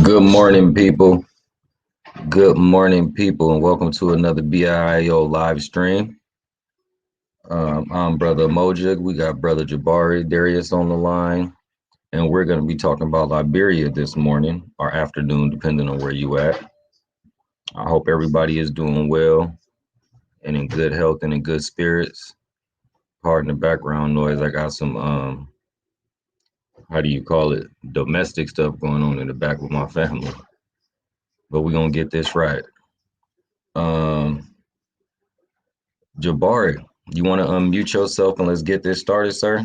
Good morning, people. Good morning, people, and welcome to another BAIO live stream. I'm Brother Mojig. We got Brother Jabari, Darius on the line, and we're going to be talking about Liberia this morning or afternoon, depending on where you at. I hope everybody is doing well and in good health and in good spirits. Pardon the background noise. I got some, how do you call it, domestic stuff going on in the back with my family. But we're going to get this right. Jabari, you want to unmute yourself and let's get this started, sir?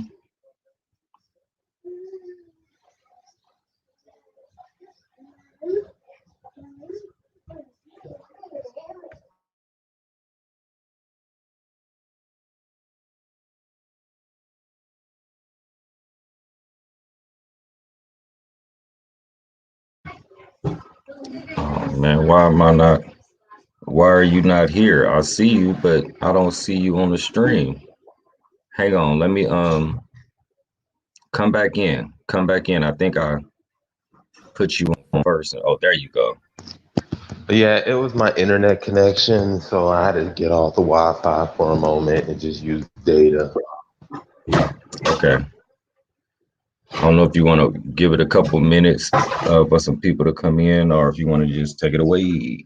Oh, man, why are you not here? I see you, but I don't see you on the stream. Hang on, let me come back in. I think I put you on first. Oh, there you go. Yeah, it was my internet connection, so I had to get off the Wi-Fi for a moment and just use data. Okay. I don't know if you want to give it a couple minutes for some people to come in, or if you want to just take it away.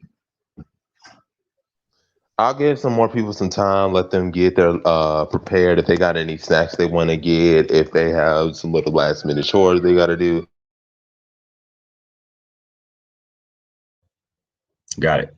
I'll give some more people some time, let them get their prepared if they got any snacks they want to get, if they have some little last minute chores they got to do. Got it.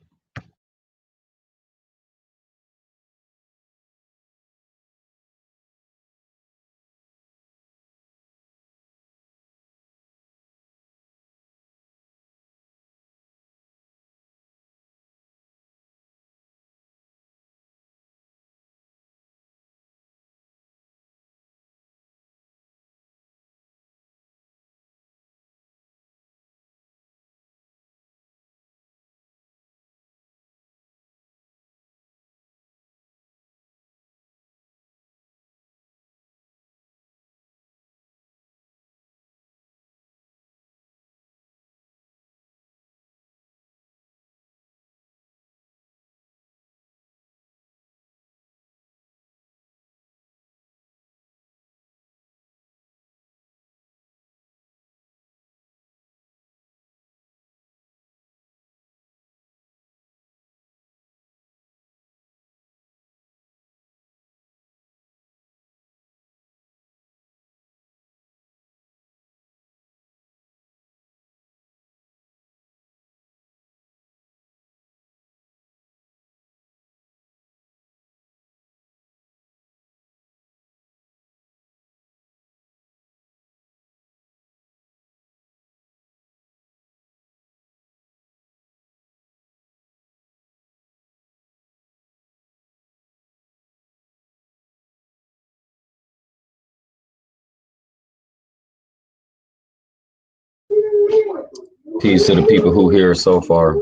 Peace to the people who here so far.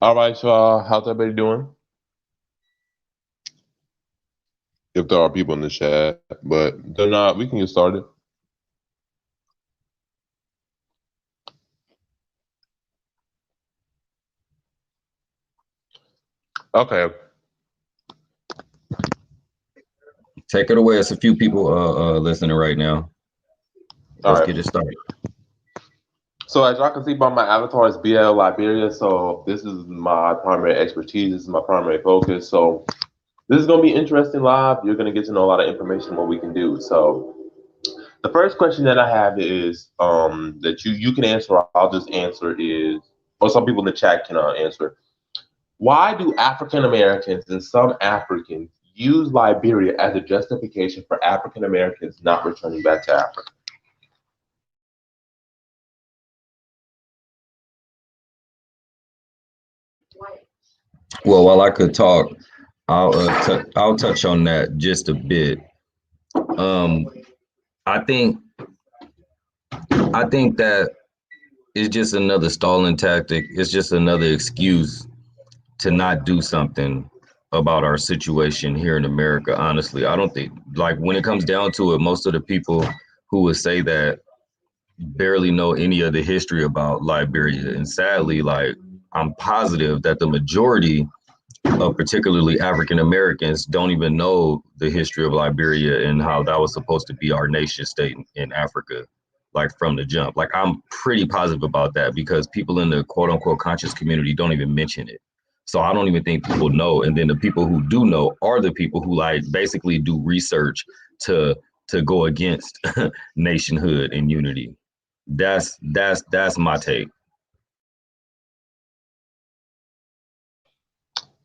All right, so how's everybody doing? If there are people in the chat, but they're not, we can get started. Okay. Take it away. It's a few people listening right now. Let's get it started. So as y'all can see by my avatar, it's BAIO Liberia. So this is my primary expertise. This is my primary focus. So this is going to be interesting live. You're going to get to know a lot of information what we can do. So the first question that I have is that you can answer, or I'll just answer is, or some people in the chat can answer. Why do African Americans and some Africans use Liberia as a justification for African Americans not returning back to Africa? Well, while I could talk, I'll touch on that just a bit. I think that it's just another stalling tactic. It's just another excuse to not do something about our situation here in America. Honestly, I don't think, like, when it comes down to it, most of the people who would say that barely know any of the history about Liberia. And sadly, like, I'm positive that the majority of particularly African Americans don't even know the history of Liberia and how that was supposed to be our nation state in Africa, like from the jump. Like, I'm pretty positive about that because people in the quote unquote conscious community don't even mention it. So I don't even think people know. And then the people who do know are the people who like basically do research to go against nationhood and unity. That's my take.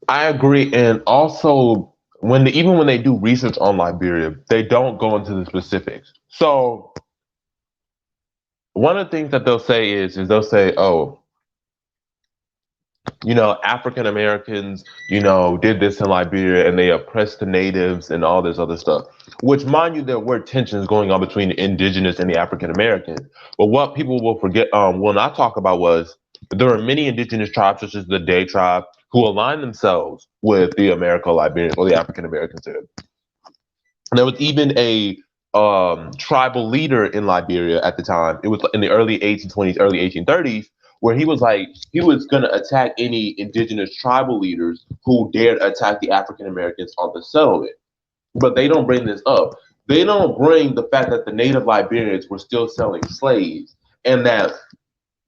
I agree, and also even when they do research on Liberia, they don't go into the specifics. So one of the things that they'll say is they'll say, "Oh, African Americans, did this in Liberia and they oppressed the natives and all this other stuff." Which, mind you, there were tensions going on between the indigenous and the African Americans. But what people will forget, will not talk about, was there are many indigenous tribes, such as the Day tribe, who align themselves with the Liberian or the African Americans did. And there was even a tribal leader in Liberia at the time. It was in the early 1820s, early 1830s, where he was going to attack any indigenous tribal leaders who dared attack the African Americans on the settlement. But they don't bring this up. They don't bring the fact that the native Liberians were still selling slaves and that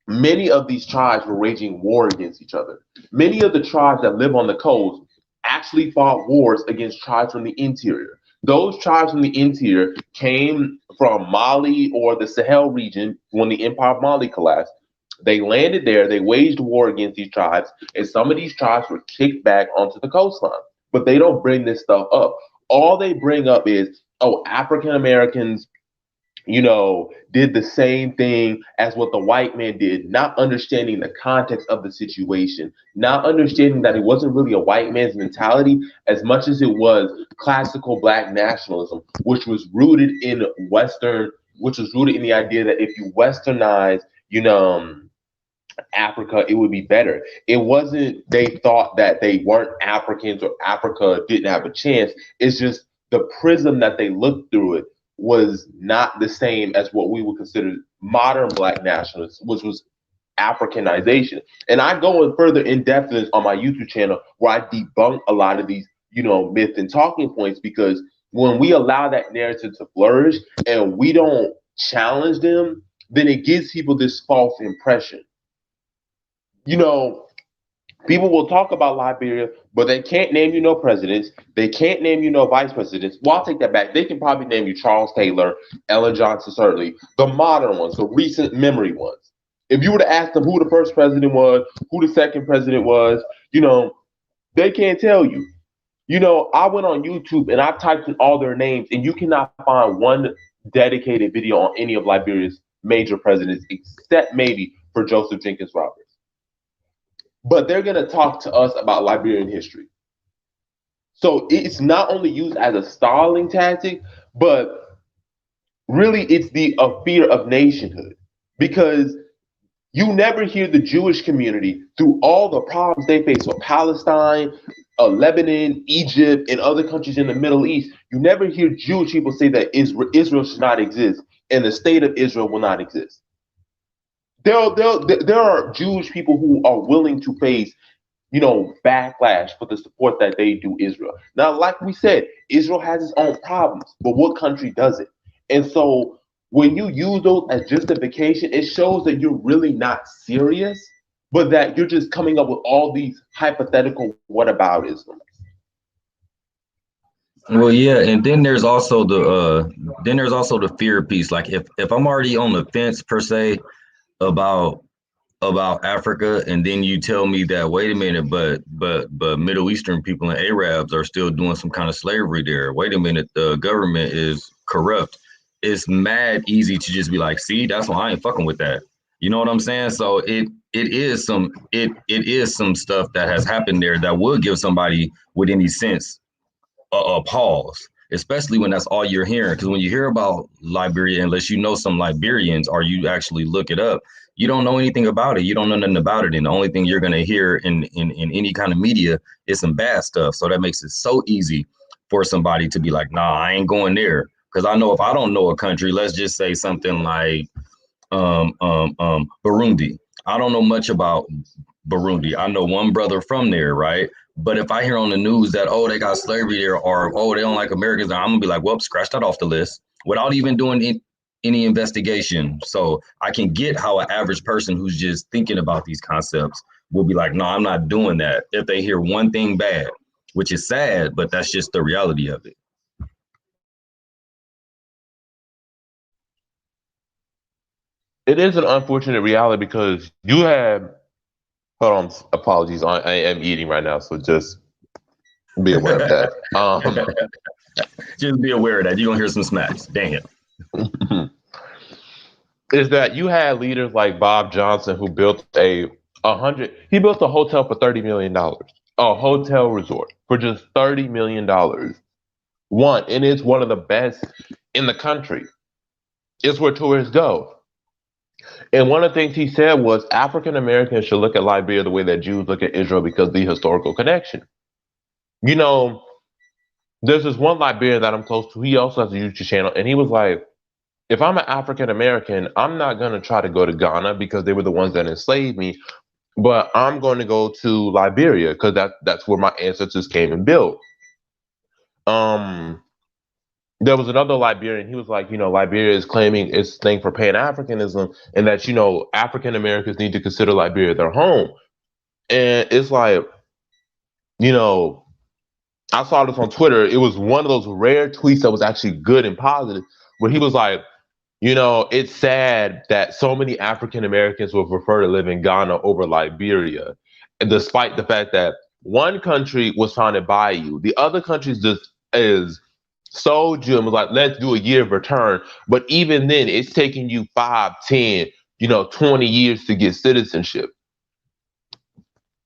many of these tribes were waging war against each other. Many of the tribes that live on the coast actually fought wars against tribes from the interior. Those tribes from the interior came from Mali or the Sahel region when the Empire of Mali collapsed. They landed there, they waged war against these tribes, and some of these tribes were kicked back onto the coastline. But they don't bring this stuff up. All they bring up is, oh, African Americans, did the same thing as what the white man did, not understanding the context of the situation, not understanding that it wasn't really a white man's mentality as much as it was classical Black nationalism, which was rooted in the idea that if you westernize, Africa, it would be better. It wasn't they thought that they weren't Africans or Africa didn't have a chance. It's just the prism that they looked through it was not the same as what we would consider modern Black nationalists, which was Africanization. And I go in further in depth on my YouTube channel where I debunk a lot of these, myths and talking points, because when we allow that narrative to flourish and we don't challenge them, then it gives people this false impression. People will talk about Liberia, but they can't name you no presidents. They can't name you no vice presidents. Well, I'll take that back. They can probably name you Charles Taylor, Ellen Johnson, certainly. The modern ones, the recent memory ones. If you were to ask them who the first president was, who the second president was, they can't tell you. I went on YouTube and I typed in all their names, and you cannot find one dedicated video on any of Liberia's major presidents, except maybe for Joseph Jenkins Roberts. But they're going to talk to us about Liberian history. So it's not only used as a stalling tactic, but really it's the fear of nationhood. Because you never hear the Jewish community, through all the problems they face with Palestine, Lebanon, Egypt, and other countries in the Middle East, you never hear Jewish people say that Israel should not exist and the state of Israel will not exist. There are Jewish people who are willing to face, backlash for the support that they do Israel. Now, like we said, Israel has its own problems, but what country doesn't? And so when you use those as justification, it shows that you're really not serious, but that you're just coming up with all these hypothetical whataboutisms. Well, yeah, and then there's also the fear piece. Like if I'm already on the fence per se about Africa, and then you tell me that, wait a minute, but Middle Eastern people and Arabs are still doing some kind of slavery there. Wait a minute, the government is corrupt. It's mad easy to just be like, see, that's why I ain't fucking with that. You know what I'm saying? So it is some stuff that has happened there that would give somebody with any sense a pause, especially when that's all you're hearing. Because when you hear about Liberia, unless you know some Liberians or you actually look it up, you don't know anything about it. You don't know nothing about it. And the only thing you're going to hear in any kind of media is some bad stuff. So that makes it so easy for somebody to be like, nah, I ain't going there. Because I know if I don't know a country, let's just say something like Burundi. I don't know much about Burundi. I know one brother from there, right? But if I hear on the news that, oh, they got slavery there, or oh, they don't like Americans, I'm gonna be like, well, scratch that off the list without even doing any investigation. So I can get how an average person who's just thinking about these concepts will be like, no, I'm not doing that if they hear one thing bad, which is sad, but that's just the reality of it. It is an unfortunate reality because you have. Hold on, apologies. I am eating right now, so just be aware of that. Just be aware of that. You're gonna hear some smacks. Dang it. Is that you had leaders like Bob Johnson who built he built a hotel for $30 million, a hotel resort for just $30 million. And it's one of the best in the country. It's where tourists go. And one of the things he said was African Americans should look at Liberia the way that Jews look at Israel because of the historical connection. You know, there's this one Liberian that I'm close to. He also has a YouTube channel, and he was like, if I'm an African American, I'm not going to try to go to Ghana because they were the ones that enslaved me, but I'm going to go to Liberia because that's where my ancestors came and built. There was another Liberian. He was like, Liberia is claiming its thing for Pan-Africanism and that, African Americans need to consider Liberia their home. And it's like, I saw this on Twitter. It was one of those rare tweets that was actually good and positive, where he was like, it's sad that so many African Americans would prefer to live in Ghana over Liberia, and despite the fact that one country was founded by you, the other country is sold you and was like, let's do a year of return. But even then, it's taking you 5, 10, 20 years to get citizenship.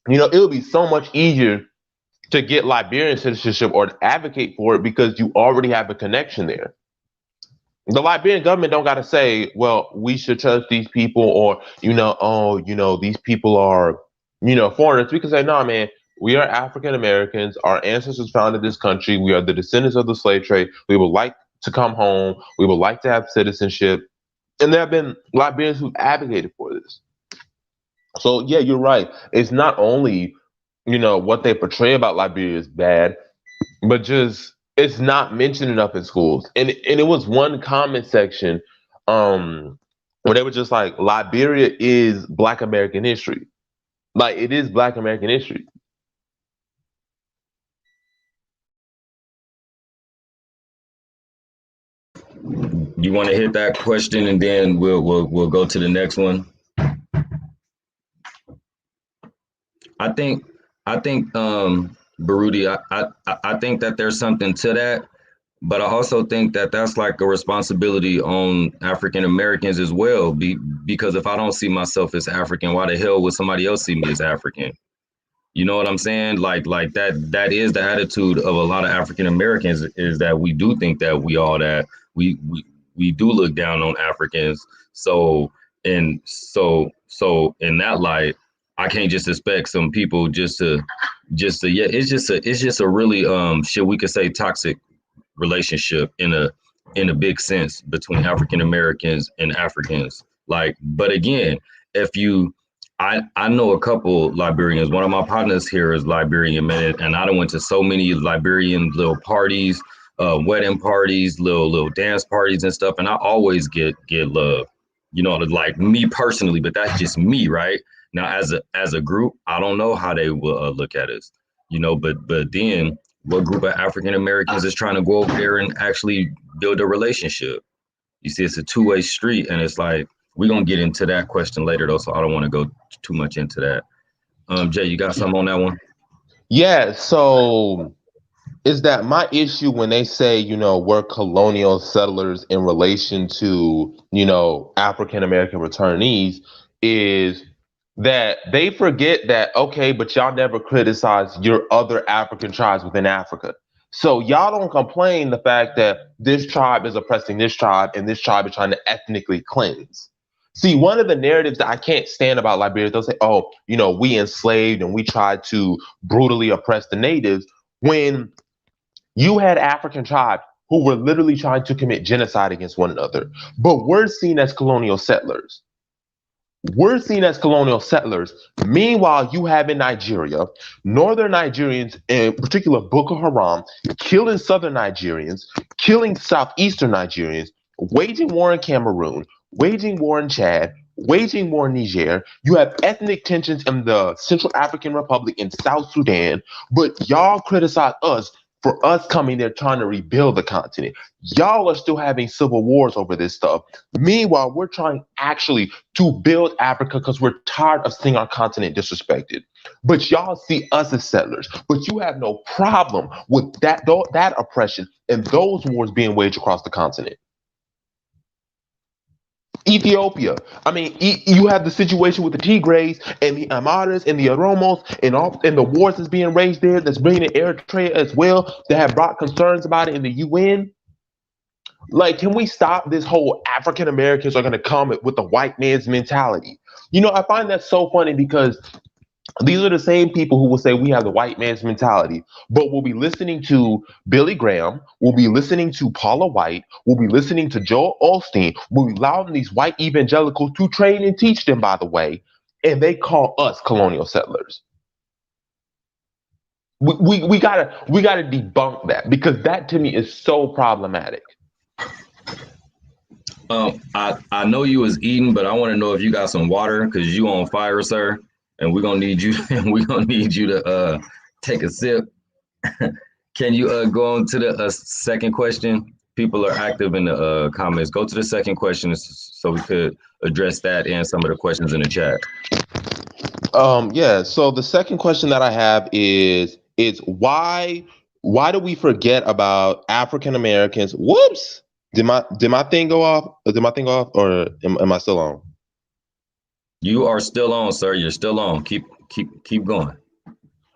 It would be so much easier to get Liberian citizenship or to advocate for it because you already have a connection there. The Liberian government don't got to say, well, we should trust these people or, these people are, foreigners. We can say, no, man, we are African Americans. Our ancestors founded this country. We are the descendants of the slave trade. We would like to come home. We would like to have citizenship. And there have been Liberians who've advocated for this. So, yeah, you're right. It's not only, what they portray about Liberia is bad, but just it's not mentioned enough in schools. And it was one comment section where they were just like, Liberia is Black American history. Like, it is Black American history. You want to hit that question and then we'll go to the next one. I think Baruti, I think that there's something to that, but I also think that that's like a responsibility on African Americans as well. Because if I don't see myself as African, why the hell would somebody else see me as African? You know what I'm saying? Like that is the attitude of a lot of African Americans, is that we do think that we do look down on Africans. So in that light, I can't just expect some people just to yeah, it's just a really shit, we could say, toxic relationship in a big sense between African Americans and Africans. Like, but again, I know a couple Liberians. One of my partners here is Liberian, man, and I done went to so many Liberian little parties, wedding parties, little dance parties and stuff, and I always get love. Like me personally, but that's just me, right? Now, as a group, I don't know how they will look at us, but then what group of African Americans is trying to go over there and actually build a relationship? You see, it's a two-way street, and it's like, we're going to get into that question later, though, so I don't want to go too much into that. Jay, you got something on that one? Yeah, so is that my issue when they say, we're colonial settlers in relation to, African American returnees, is that they forget that, okay, but y'all never criticize your other African tribes within Africa. So y'all don't complain the fact that this tribe is oppressing this tribe and this tribe is trying to ethnically cleanse. See, one of the narratives that I can't stand about Liberia, they'll say, oh, we enslaved and we tried to brutally oppress the natives, when you had African tribes who were literally trying to commit genocide against one another. But we're seen as colonial settlers. We're seen as colonial settlers. Meanwhile, you have in Nigeria, northern Nigerians, in particular Boko Haram, killing southern Nigerians, killing southeastern Nigerians, waging war in Cameroon, waging war in Chad, waging war in Niger. You have ethnic tensions in the Central African Republic and South Sudan, but y'all criticize us for us coming there trying to rebuild the continent. Y'all are still having civil wars over this stuff. Meanwhile, we're trying actually to build Africa because we're tired of seeing our continent disrespected. But y'all see us as settlers. But you have no problem with that oppression and those wars being waged across the continent. Ethiopia. I mean, you have the situation with the Tigrays and the Amaras and the Oromos and the wars that's being raged there, that's bringing in Eritrea as well, that have brought concerns about it in the UN. Like, can we stop this whole African Americans are going to come with the white man's mentality? You know, I find that so funny because these are the same people who will say we have the white man's mentality, but we'll be listening to Billy Graham, we'll be listening to Paula White, we'll be listening to Joel Osteen, we'll be allowing these white evangelicals to train and teach them, by the way, and they call us colonial settlers. We gotta debunk that, because that to me is so problematic. I know you was eating, but I want to know if you got some water, because you on fire, sir. And we're gonna need you. To take a sip. Can you go on to the second question? People are active in the comments. Go to the second question so we could address that and some of the questions in the chat. Yeah. So the second question that I have is why do we forget about African Americans? Whoops! Did my thing go off? Did my thing go off, or am I still on? You are still on, sir. You're still on. Keep going.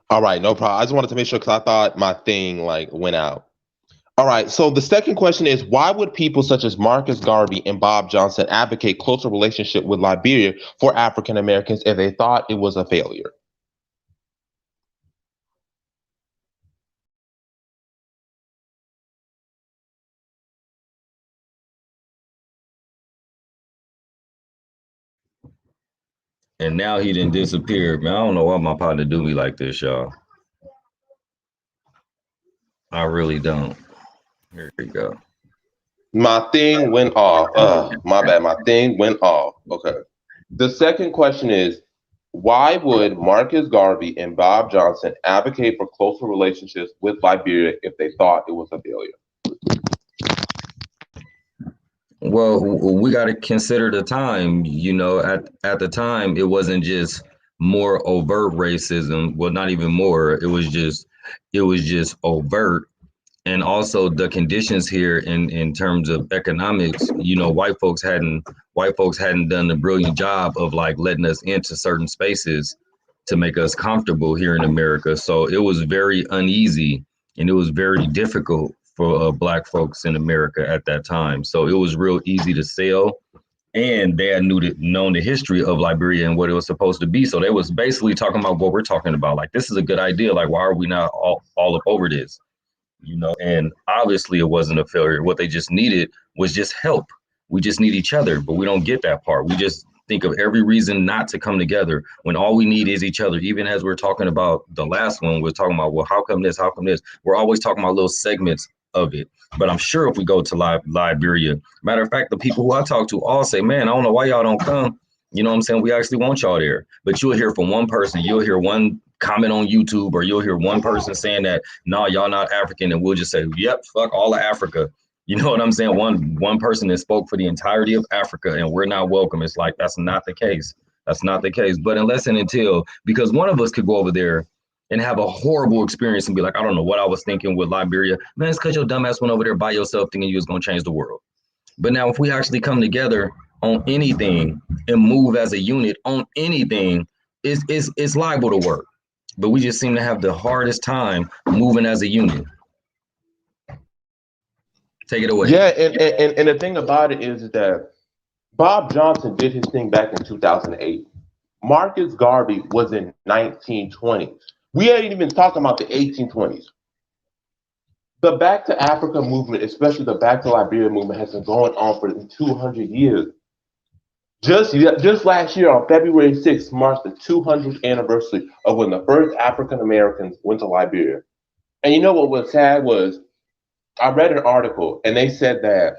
All right, no problem. I just wanted to make sure, because I thought my thing went out. All right, so the second question is, why would people such as Marcus Garvey and Bob Johnson advocate closer relationship with Liberia for African Americans if they thought it was a failure? And now he didn't disappear. Man, I don't know why my partner do me like this, y'all. I really don't. Here we go. My thing went off. My bad. My thing went off. Okay. The second question is, why would Marcus Garvey and Bob Johnson advocate for closer relationships with Liberia if they thought it was a failure? Well, we got to consider the time. You know, at the time, it wasn't just more overt racism. Well, not even more. It was just overt. And also the conditions here in terms of economics. You know, white folks hadn't done the brilliant job of letting us into certain spaces to make us comfortable here in America. So it was very uneasy and it was very difficult for Black folks in America at that time. So it was real easy to sell, and they had known the history of Liberia and what it was supposed to be. So they was basically talking about what we're talking about. Like, this is a good idea. Like, why are we not all up over this? You know, and obviously it wasn't a failure. What they just needed was just help. We just need each other, but we don't get that part. We just think of every reason not to come together when all we need is each other. Even as we're talking about the last one, we're talking about, well, how come this? How come this? We're always talking about little segments of it. But I'm sure if we go to Liberia, matter of fact, the people who I talk to all say, man, I don't know why y'all don't come. You know what I'm saying? We actually want y'all there. But you'll hear from one person, you'll hear one comment on YouTube, or you'll hear one person saying that, no, y'all not African. And we'll just say, yep, fuck all of Africa. You know what I'm saying? One person that spoke for the entirety of Africa and we're not welcome. It's like, that's not the case. That's not the case. But unless and until, because one of us could go over there and have a horrible experience and be like, I don't know what I was thinking with Liberia. Man, it's because your dumbass went over there by yourself thinking you was going to change the world. But now if we actually come together on anything and move as a unit on anything, it's liable to work. But we just seem to have the hardest time moving as a unit. Take it away. Yeah, and the thing about it is that Bob Johnson did his thing back in 2008. Marcus Garvey was in 1920s. We ain't even talking about the 1820s. The Back to Africa movement, especially the Back to Liberia movement, has been going on for 200 years. Just last year, on February 6th, marks the 200th anniversary of when the first African Americans went to Liberia. And you know what was sad was I read an article and they said that,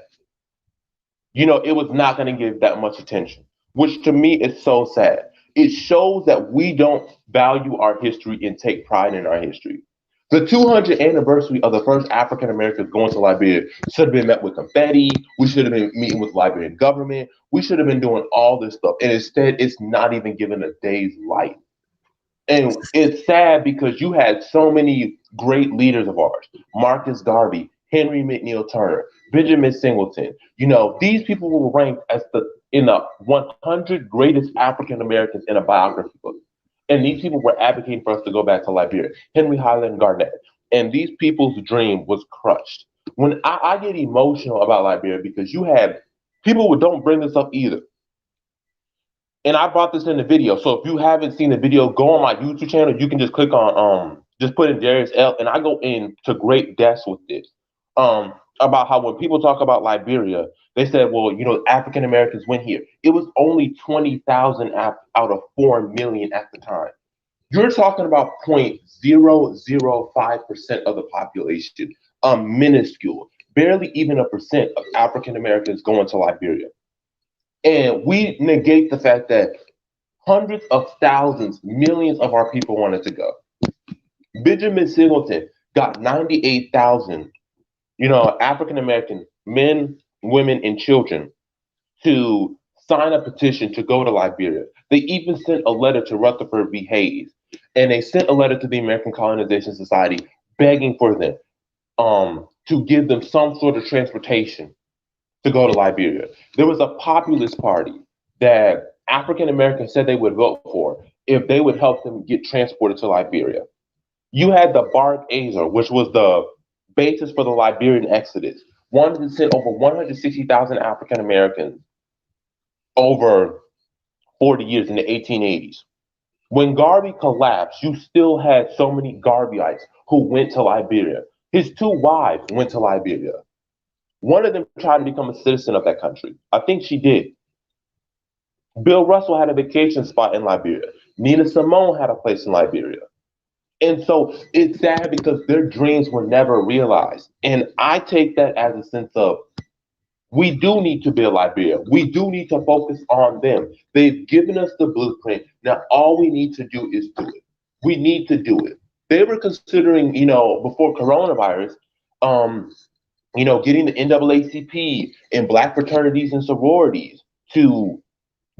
it was not going to give that much attention, which to me is so sad. It shows that we don't value our history and take pride in our history. The 200th anniversary of the first African Americans going to Liberia should have been met with confetti. We should have been meeting with the Liberian government. We should have been doing all this stuff. And instead, it's not even given a day's light. And it's sad because you had so many great leaders of ours: Marcus Garvey, Henry McNeil Turner, Benjamin Singleton. These people were ranked as in the 100 greatest African Americans in a biography book. And these people were advocating for us to go back to Liberia. Henry Highland Garnett. And these people's dream was crushed. When I get emotional about Liberia, because you have people who don't bring this up either. And I brought this in the video. So if you haven't seen the video, go on my YouTube channel. You can just click on just put in Darius L, and I go into great depths with this. About how when people talk about Liberia, they said, well, African Americans went here. It was only 20,000 out of 4 million at the time. You're talking about 0.005% of the population, minuscule, barely even a percent of African Americans going to Liberia. And we negate the fact that hundreds of thousands, millions of our people wanted to go. Benjamin Singleton got 98,000, African American men, women, and children to sign a petition to go to Liberia. They even sent a letter to Rutherford B. Hayes, and they sent a letter to the American Colonization Society begging for them to give them some sort of transportation to go to Liberia. There was a populist party that African Americans said they would vote for if they would help them get transported to Liberia. You had the Bark Azar, which was the basis for the Liberian Exodus, wanted to send over 160,000 African Americans over 40 years in the 1880s. When Garvey collapsed, you still had so many Garveyites who went to Liberia. His 2 wives went to Liberia. One of them tried to become a citizen of that country. I think she did. Bill Russell had a vacation spot in Liberia. Nina Simone had a place in Liberia. And so it's sad because their dreams were never realized. And I take that as a sense of, we do need to build Liberia. We do need to focus on them. They've given us the blueprint. Now, all we need to do is do it. We need to do it. They were considering, before coronavirus, getting the NAACP and Black fraternities and sororities to,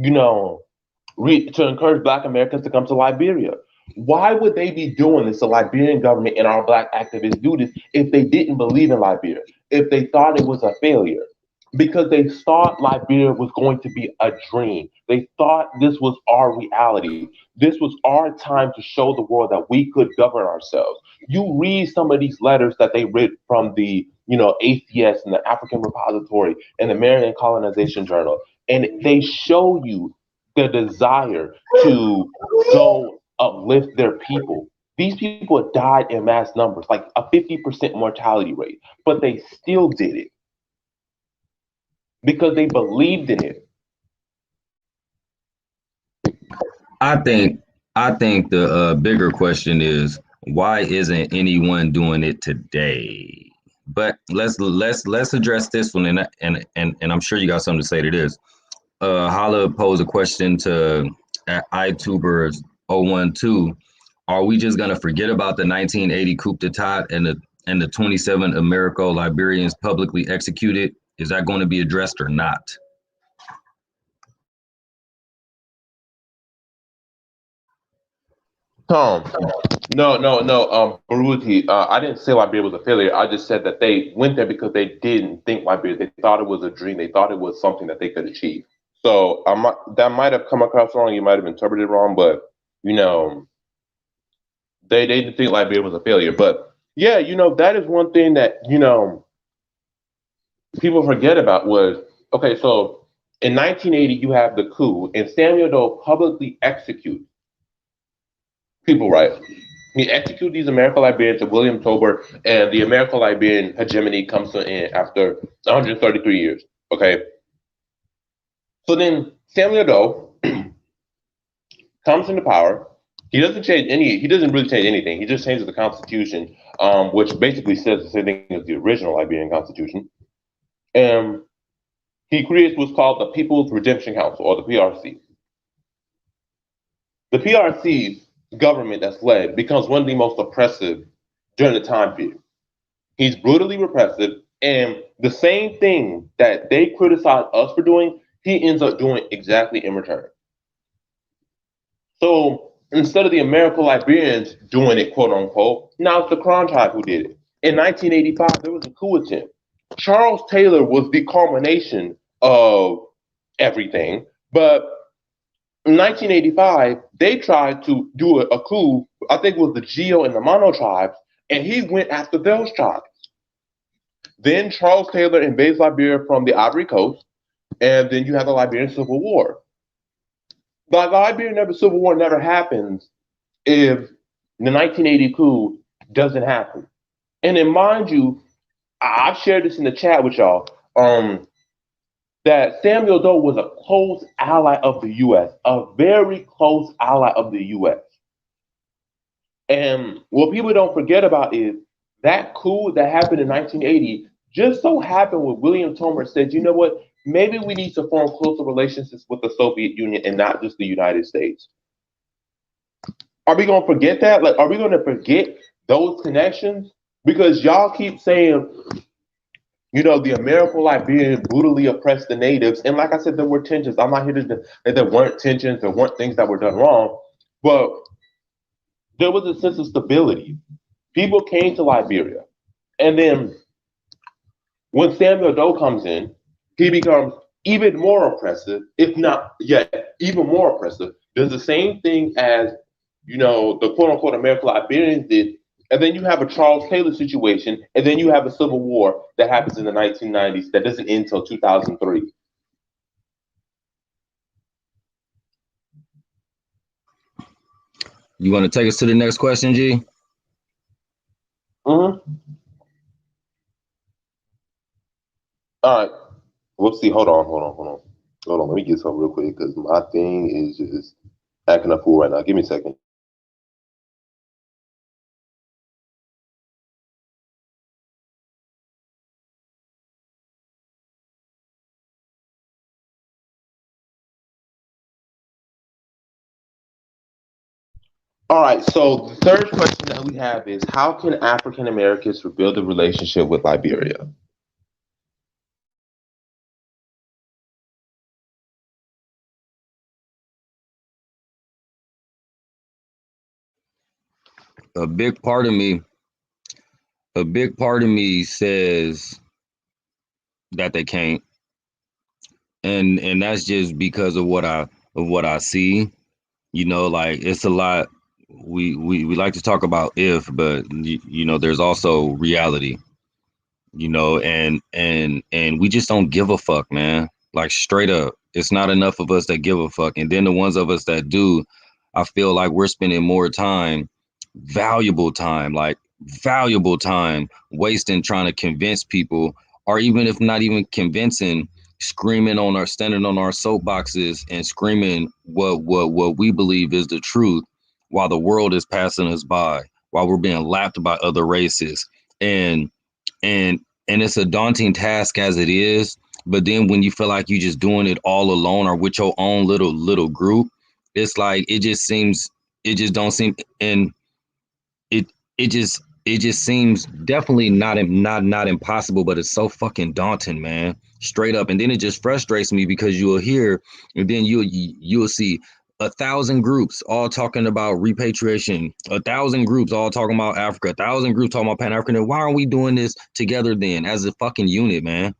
to encourage Black Americans to come to Liberia. Why would they be doing this? The Liberian government and our Black activists do this if they didn't believe in Liberia, if they thought it was a failure. Because they thought Liberia was going to be a dream. They thought this was our reality. This was our time to show the world that we could govern ourselves. You read some of these letters that they read from the, ACS and the African Repository and the American Colonization Journal, and they show you the desire to go uplift their people. These people died in mass numbers, like a 50% mortality rate, but they still did it because they believed in it. I think the bigger question is, why isn't anyone doing it today? But let's address this one, and I'm sure you got something to say to this. Hala posed a question to iTubers 012. Are we just gonna forget about the 1980 coup d'etat and the 27 Americo-Liberians publicly executed? Is that going to be addressed or not? Tom, no, Baruti, I didn't say Liberia was a failure. I just said that they went there because they didn't think Liberia. They thought it was a dream. They thought it was something that they could achieve. So that might have come across wrong. You might have interpreted it wrong, but they didn't think Liberia was a failure. But yeah, that is one thing that people forget about was, okay, so in 1980 you have the coup, and Samuel Doe publicly executes people, right? He executes these American-Liberians of William Tolbert, and the American-Liberian hegemony comes to an end after 133 years. Okay, so then Samuel Doe comes into power. He doesn't change any. He doesn't really change anything. He just changes the Constitution, which basically says the same thing as the original Liberian Constitution. And he creates what's called the People's Redemption Council, or the PRC. The PRC's government that's led becomes one of the most oppressive during the time period. He's brutally repressive, and the same thing that they criticize us for doing, he ends up doing exactly in return. So instead of the American Liberians doing it, quote unquote, now it's the Crown tribe who did it. In 1985, there was a coup attempt. Charles Taylor was the culmination of everything, but in 1985, they tried to do a coup. I think it was the Geo and the Mono tribes, and he went after those tribes. Then Charles Taylor invades Liberia from the Ivory Coast, and then you have the Liberian Civil War. The Liberian Civil War never happens if the 1980 coup doesn't happen. And then, mind you, I've shared this in the chat with y'all, that Samuel Doe was a close ally of the U.S., a very close ally of the U.S. And what people don't forget about is that coup that happened in 1980 just so happened when William Tolbert said, you know what, maybe we need to form closer relationships with the Soviet Union and not just the United States. Are we going to forget that? Like, are we going to forget those connections? Because y'all keep saying, you know, the American Liberian brutally oppressed the natives. And like I said, there were tensions. I'm not here to say that there weren't tensions, there weren't things that were done wrong, but there was a sense of stability. People came to Liberia. And then when Samuel Doe comes in, he becomes even more oppressive, if not yet even more oppressive. Does the same thing as, you know, the quote unquote American Liberians did. And then you have a Charles Taylor situation, and then you have a civil war that happens in the 1990s that doesn't end until 2003. You want to take us to the next question, G? All right. Let's see. Hold on. Let me get something real quick because my thing is just acting a fool right now. Give me a second. All right, so the third question that we have is how can African Americans rebuild a relationship with Liberia? A big part of me says that they can't. And that's just because of what I see. You know, like it's a lot. We like to talk about if, but you know, there's also reality. You know, and we just don't give a fuck, man. Like straight up, it's not enough of us that give a fuck, and then the ones of us that do, I feel like we're spending more time, valuable time, wasting trying to convince people, or even if not even convincing, standing on our soapboxes and screaming what we believe is the truth, while the world is passing us by, while we're being lapped by other races, and and it's a daunting task as it is. But then when you feel like you're just doing it all alone or with your own little group, it's like it just don't seem, and it just seems definitely not impossible, but it's so fucking daunting, man, straight up. And then it just frustrates me because you'll hear, and then you'll see 1,000 groups all talking about repatriation, 1,000 groups all talking about Africa, 1,000 groups talking about Pan-African. And why aren't we doing this together then as a fucking unit, man?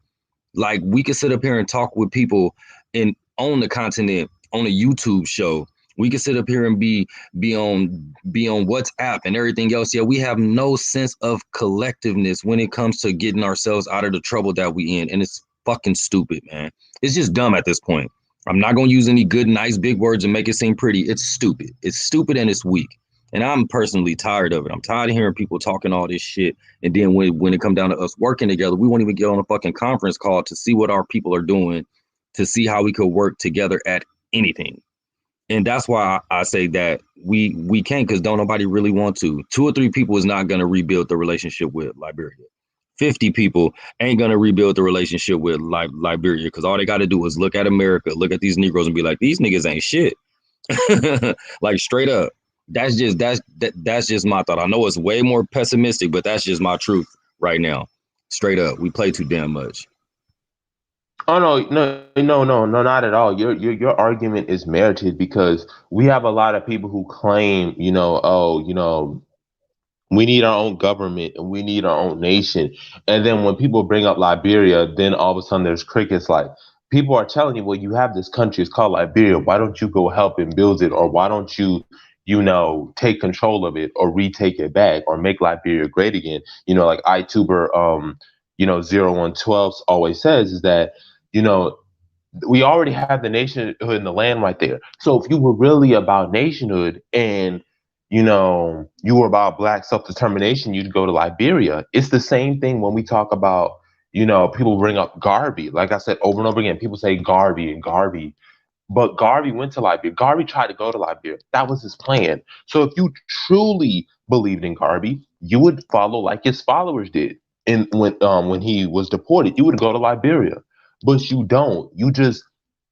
Like we could sit up here and talk with people on the continent on a YouTube show. We could sit up here and be on WhatsApp and everything else. Yeah, we have no sense of collectiveness when it comes to getting ourselves out of the trouble that we in. And it's fucking stupid, man. It's just dumb at this point. I'm not going to use any good, nice, big words and make it seem pretty. It's stupid. It's stupid and it's weak. And I'm personally tired of it. I'm tired of hearing people talking all this shit. And then when it come down to us working together, we won't even get on a fucking conference call to see what our people are doing, to see how we could work together at anything. And that's why I say that we can't, because don't nobody really want to. 2 or 3 people is not going to rebuild the relationship with Liberia. 50 people ain't going to rebuild the relationship with Liberia, because all they got to do is look at America, look at these Negroes and be like, these niggas ain't shit. Like straight up. That's just my thought. I know it's way more pessimistic, but that's just my truth right now. Straight up, we play too damn much. Oh no, not at all. Your argument is merited because we have a lot of people who claim, we need our own government and we need our own nation. And then when people bring up Liberia, then all of a sudden there's crickets. Like people are telling you, well, you have this country, it's called Liberia. Why don't you go help and build it? Or why don't you, take control of it or retake it back or make Liberia great again? Like iTuber 0112 always says is that, you know, we already have the nationhood in the land right there. So if you were really about nationhood and you were about black self-determination, you'd go to Liberia. It's the same thing when we talk about, people bring up Garvey. Like I said over and over again, people say Garvey and Garvey. But Garvey went to Liberia. Garvey tried to go to Liberia. That was his plan. So if you truly believed in Garvey, you would follow like his followers did. And when he was deported, you would go to Liberia. But you don't. You just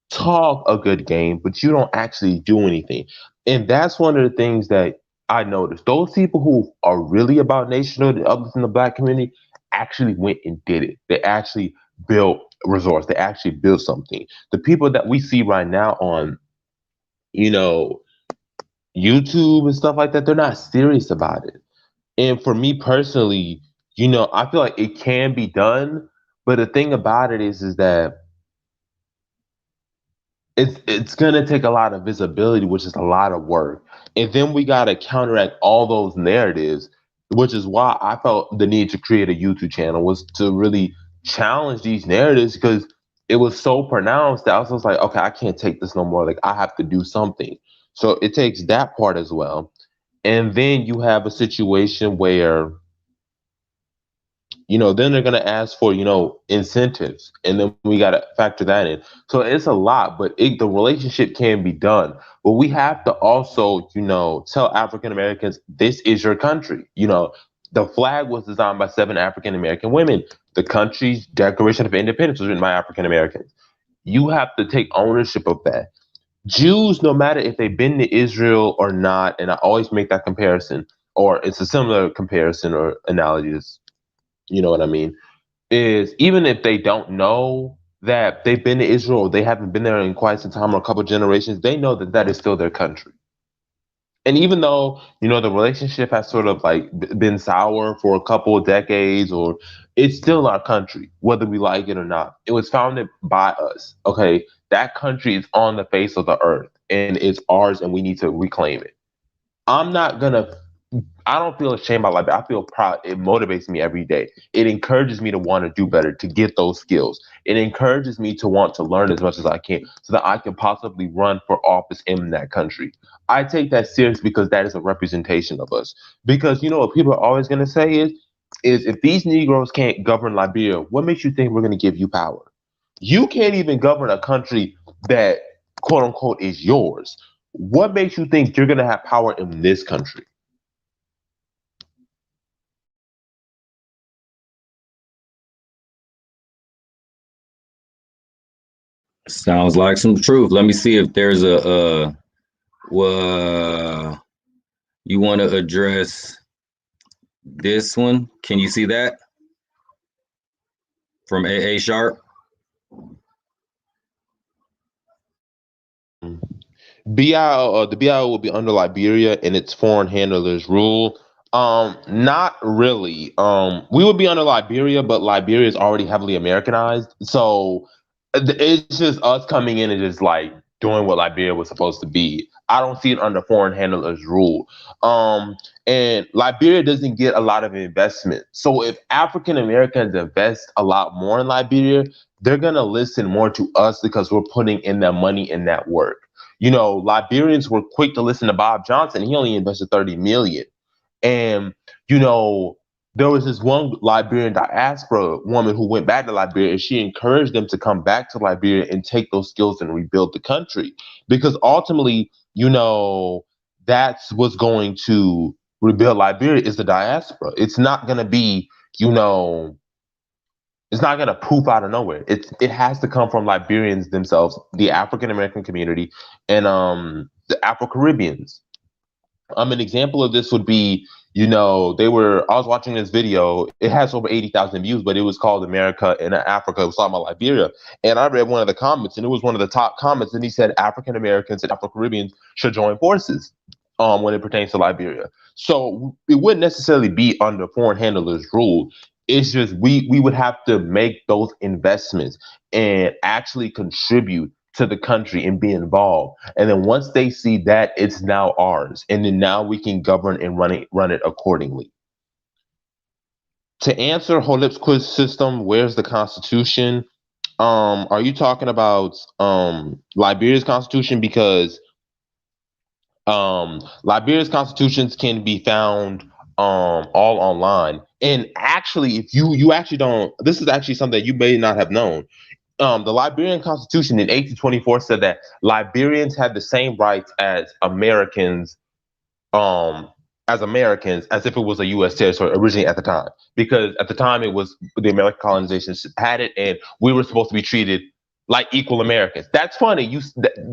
talk a good game, but you don't actually do anything. And that's one of the things that I noticed. Those people who are really about nationhood and others in the black community actually went and did it. They actually built resource. They actually built something. The people that we see right now on, YouTube and stuff like that, they're not serious about it. And for me personally, I feel like it can be done, but the thing about it is that it's gonna take a lot of visibility, which is a lot of work. And then we gotta counteract all those narratives, which is why I felt the need to create a YouTube channel was to really challenge these narratives because it was so pronounced that I was just like, okay, I can't take this no more. Like I have to do something. So it takes that part as well. And then you have a situation where then they're going to ask for, incentives. And then we got to factor that in. So it's a lot, but the relationship can be done. But we have to also, tell African Americans, this is your country. The flag was designed by 7 African American women. The country's Declaration of Independence was written by African Americans. You have to take ownership of that. Jews, no matter if they've been to Israel or not, and I always make that comparison, or it's a similar comparison or analogy, you know what I mean, is even if they don't know that they've been to Israel or they haven't been there in quite some time or a couple generations, they know that that is still their country. And even though, the relationship has sort of like been sour for a couple of decades, or it's still our country, whether we like it or not. It was founded by us. Okay. That country is on the face of the earth and it's ours and we need to reclaim it. I don't feel ashamed about Liberia. I feel proud. It motivates me every day. It encourages me to want to do better, to get those skills. It encourages me to want to learn as much as I can so that I can possibly run for office in that country. I take that serious because that is a representation of us. Because what people are always going to say is if these Negroes can't govern Liberia, what makes you think we're going to give you power? You can't even govern a country that quote unquote is yours. What makes you think you're going to have power in this country? Sounds like some truth. Let me see if there's a well, you want to address this one. Can you see that from AA Sharp? BIO, the BIO will be under Liberia and its foreign handlers rule. Not really. We would be under Liberia, but Liberia is already heavily Americanized. So it's just us coming in and just like doing what Liberia was supposed to be. I don't see it under foreign handlers rule. And Liberia doesn't get a lot of investment. So if African Americans invest a lot more in Liberia, they're gonna listen more to us because we're putting in that money in that work. Liberians were quick to listen to Bob Johnson. He only invested 30 million. And, there was this one Liberian diaspora woman who went back to Liberia, and she encouraged them to come back to Liberia and take those skills and rebuild the country. Because ultimately, that's what's going to rebuild Liberia is the diaspora. It's not going to be, it's not going to poof out of nowhere. It has to come from Liberians themselves, the African American community, and the Afro-Caribbeans. An example of this would be, I was watching this video. It has over 80,000 views, but it was called America in Africa. It was talking about Liberia. And I read one of the comments, and it was one of the top comments. And he said African Americans and Afro Caribbeans should join forces when it pertains to Liberia. So it wouldn't necessarily be under foreign handlers' rule. It's just we would have to make those investments and actually contribute to the country and be involved. And then once they see that, it's now ours. And then now we can govern and run it accordingly. To answer Holip's quiz system, where's the Constitution? Are you talking about Liberia's Constitution? Because Liberia's constitutions can be found all online. And actually, if you actually don't, this is actually something that you may not have known. The Liberian Constitution in 1824 said that Liberians had the same rights as Americans as if it was a U.S. territory originally at the time. Because at the time it was the American colonization had it, and we were supposed to be treated like equal Americans. That's funny.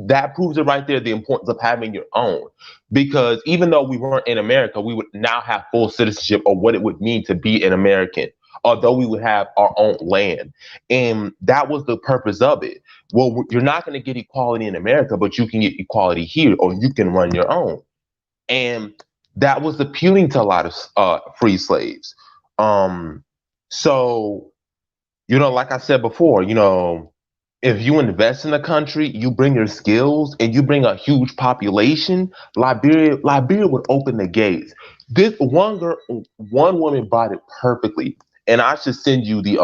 That proves it right there, the importance of having your own. Because even though we weren't in America, we would now have full citizenship of what it would mean to be an American, although we would have our own land. And that was the purpose of it. Well, you're not going to get equality in America, but you can get equality here, or you can run your own. And that was appealing to a lot of free slaves. So, like I said before, if you invest in a country, you bring your skills and you bring a huge population, Liberia would open the gates. This one woman brought it perfectly. And I should send you the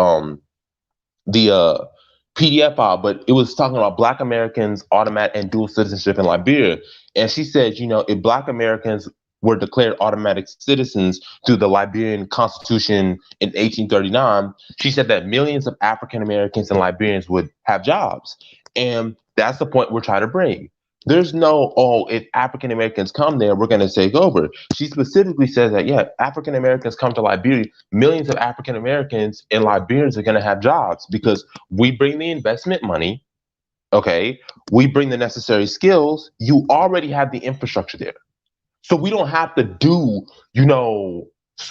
PDF file, but it was talking about Black Americans, automatic and dual citizenship in Liberia. And she said, if Black Americans were declared automatic citizens through the Liberian Constitution in 1839, she said that millions of African Americans and Liberians would have jobs. And that's the point we're trying to bring. There's no, if African Americans come there, we're going to take over. She specifically says that, yeah, African Americans come to Liberia, millions of African Americans and Liberians are going to have jobs because we bring the investment money. Okay. We bring the necessary skills. You already have the infrastructure there. So we don't have to do,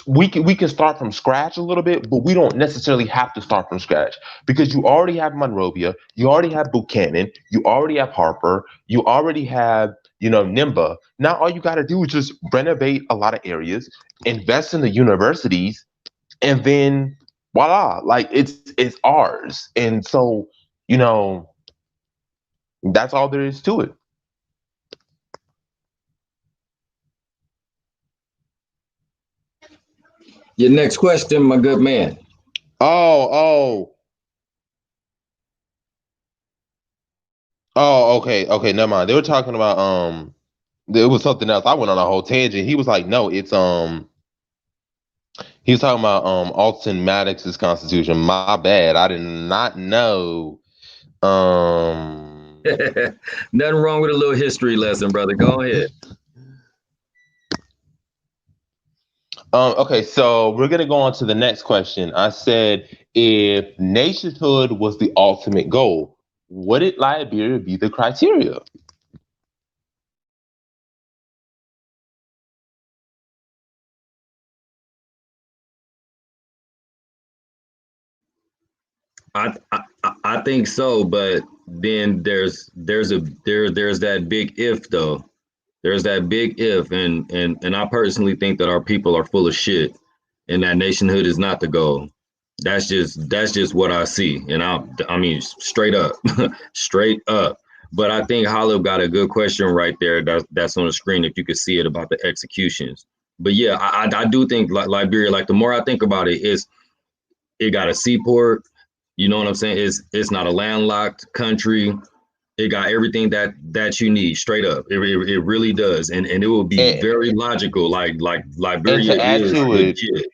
we can start from scratch a little bit, but we don't necessarily have to start from scratch because you already have Monrovia, you already have Buchanan, you already have Harper, you already have, Nimba. Now all you got to do is just renovate a lot of areas, invest in the universities, and then voila, like it's ours. And so, that's all there is to it. Your next question, my good man. Okay, never mind. They were talking about it was something else. I went on a whole tangent. He was like, no, it's he was talking about Alton Maddox's Constitution. My bad. I did not know. Nothing wrong with a little history lesson, brother. Go ahead. Okay, so we're going to go on to the next question. I said, if nationhood was the ultimate goal, would Liberia be the criteria? I think so, but then there's that big if though. There's that big if, and I personally think that our people are full of shit, and that nationhood is not the goal. That's just what I see, and I mean straight up, straight up. But I think Holub got a good question right there. That's on the screen if you could see it about the executions. But yeah, I do think Liberia. Like the more I think about it, it got a seaport. You know what I'm saying? It's not a landlocked country. It got everything that you need, straight up. It really does, and it will be very logical. Like and Liberia to add is to it, legit.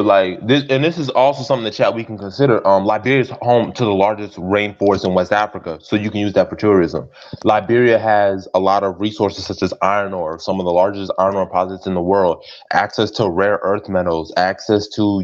like this, and this is also something in the chat we can consider. Liberia is home to the largest rainforest in West Africa, so you can use that for tourism. Liberia has a lot of resources such as iron ore, some of the largest iron ore deposits in the world, access to rare earth metals, access to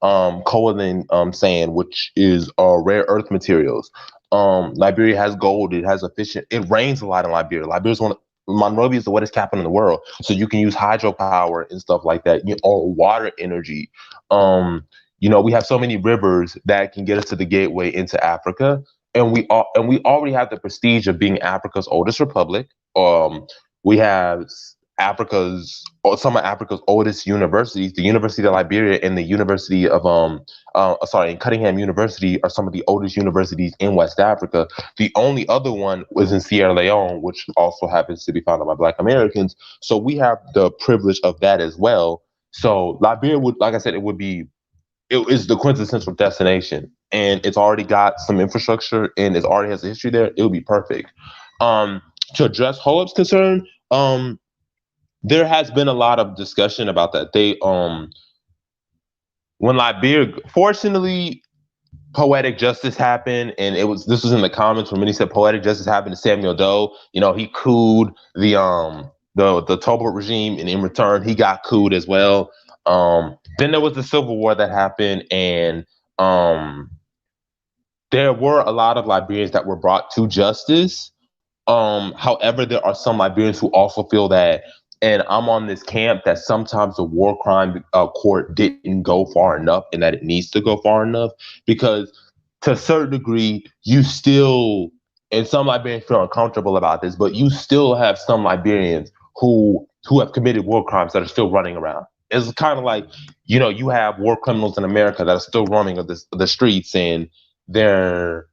kaolin sand, which is rare earth materials. Liberia has gold. It has efficient. It rains a lot in Liberia. Liberia is Monrovia is the wettest capital in the world, so you can use hydropower and stuff like that, or water energy. We have so many rivers that can get us to the gateway into Africa, and we already have the prestige of being Africa's oldest republic. We have some of Africa's oldest universities. The University of Liberia and the University of and Cunningham University are some of the oldest universities in West Africa. The only other one was in Sierra Leone, which also happens to be founded by Black Americans. So we have the privilege of that as well. So Liberia would, like I said, it is the quintessential destination, and it's already got some infrastructure and it already has a history there. It would be perfect. To address Holup's concern, there has been a lot of discussion about that. When Liberia, fortunately, poetic justice happened, and this was in the comments when many said poetic justice happened to Samuel Doe. He cooed the Tolbert regime, and in return, he got cooed as well. Then there was the Civil War that happened, and there were a lot of Liberians that were brought to justice. However, there are some Liberians who also feel that, and I'm on this camp, that sometimes the war crime court didn't go far enough, and that it needs to go far enough, because to a certain degree, you still, and some Liberians feel uncomfortable about this, but you still have some Liberians who have committed war crimes that are still running around. It's kind of like, you have war criminals in America that are still roaming the streets, and they're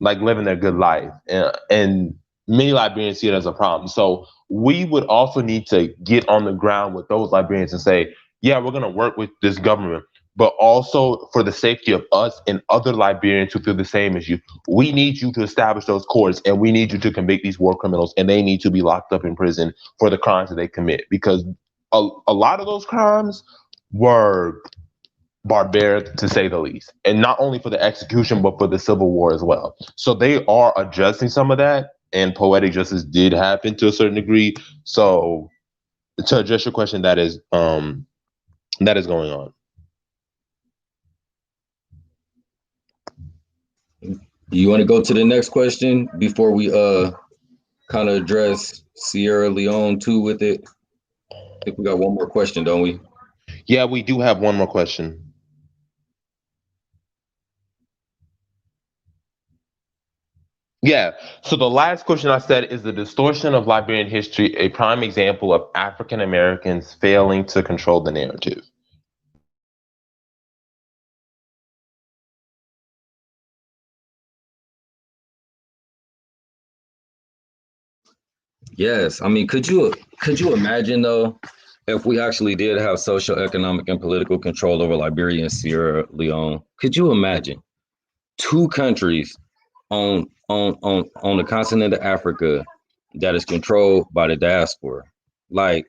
like living their good life. And many Liberians see it as a problem. So we would also need to get on the ground with those Liberians and say, yeah, we're going to work with this government, but also for the safety of us and other Liberians who feel the same as you, we need you to establish those courts, and we need you to convict these war criminals, and they need to be locked up in prison for the crimes that they commit, because a lot of those crimes were barbaric, to say the least, and not only for the execution but for the Civil War as well. So they are adjusting some of that, and poetic justice did happen to a certain degree. So to address your question, that is going on. You want to go to the next question before we kind of address Sierra Leone too with it? I think we got one more question, don't we? Yeah, we do have one more question. Yeah. So the last question I said, is the distortion of Liberian history a prime example of African Americans failing to control the narrative? Yes. I mean, could you imagine though, if we actually did have social, economic, and political control over Liberia and Sierra Leone? Could you imagine two countries on the continent of Africa that is controlled by the diaspora? Like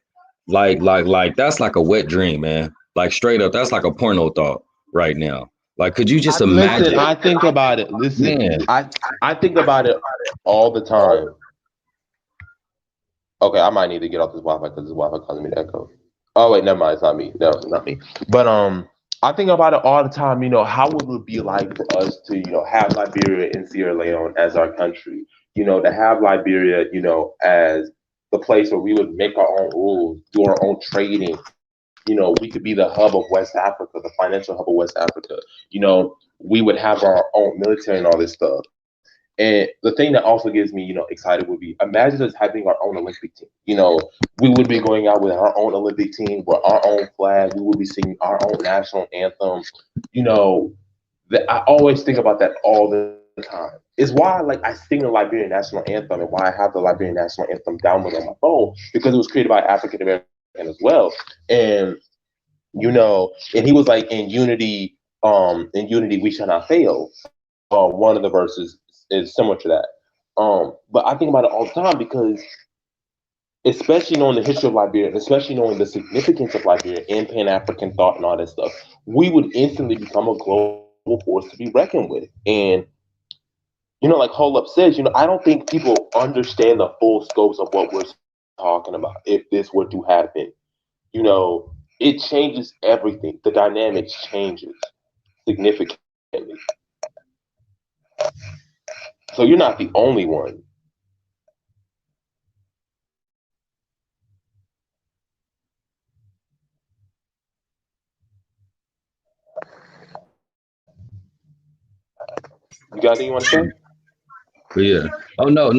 that's like a wet dream, man. Like straight up, that's like a porno thought right now. Like, could you just imagine? Listen, I think about it. Listen, Man, I think about it all the time. Okay, I might need to get off this Wi-Fi because this Wi-Fi causing me to echo. Oh wait, never mind. It's not me. No, it's not me. But I think about it all the time. How would it be like for us to, have Liberia and Sierra Leone as our country? To have Liberia, as the place where we would make our own rules, do our own trading. We could be the hub of West Africa, the financial hub of West Africa. We would have our own military and all this stuff. And the thing that also gets me, excited would be, imagine us having our own Olympic team. We would be going out with our own Olympic team, with our own flag. We would be singing our own national anthem. I always think about that all the time. It's why, I sing the Liberian national anthem, and why I have the Liberian national anthem downloaded on my phone, because it was created by African American as well. And and he was like, in unity we shall not fail. One of the verses is similar to that. But I think about it all the time because, especially knowing the history of Liberia, and especially knowing the significance of Liberia and Pan African thought and all that stuff, we would instantly become a global force to be reckoned with. And like Holub says, I don't think people understand the full scopes of what we're talking about. If this were to happen, it changes everything. The dynamics changes significantly. So you're not the only one. You got anything you want to say? But yeah. Oh no.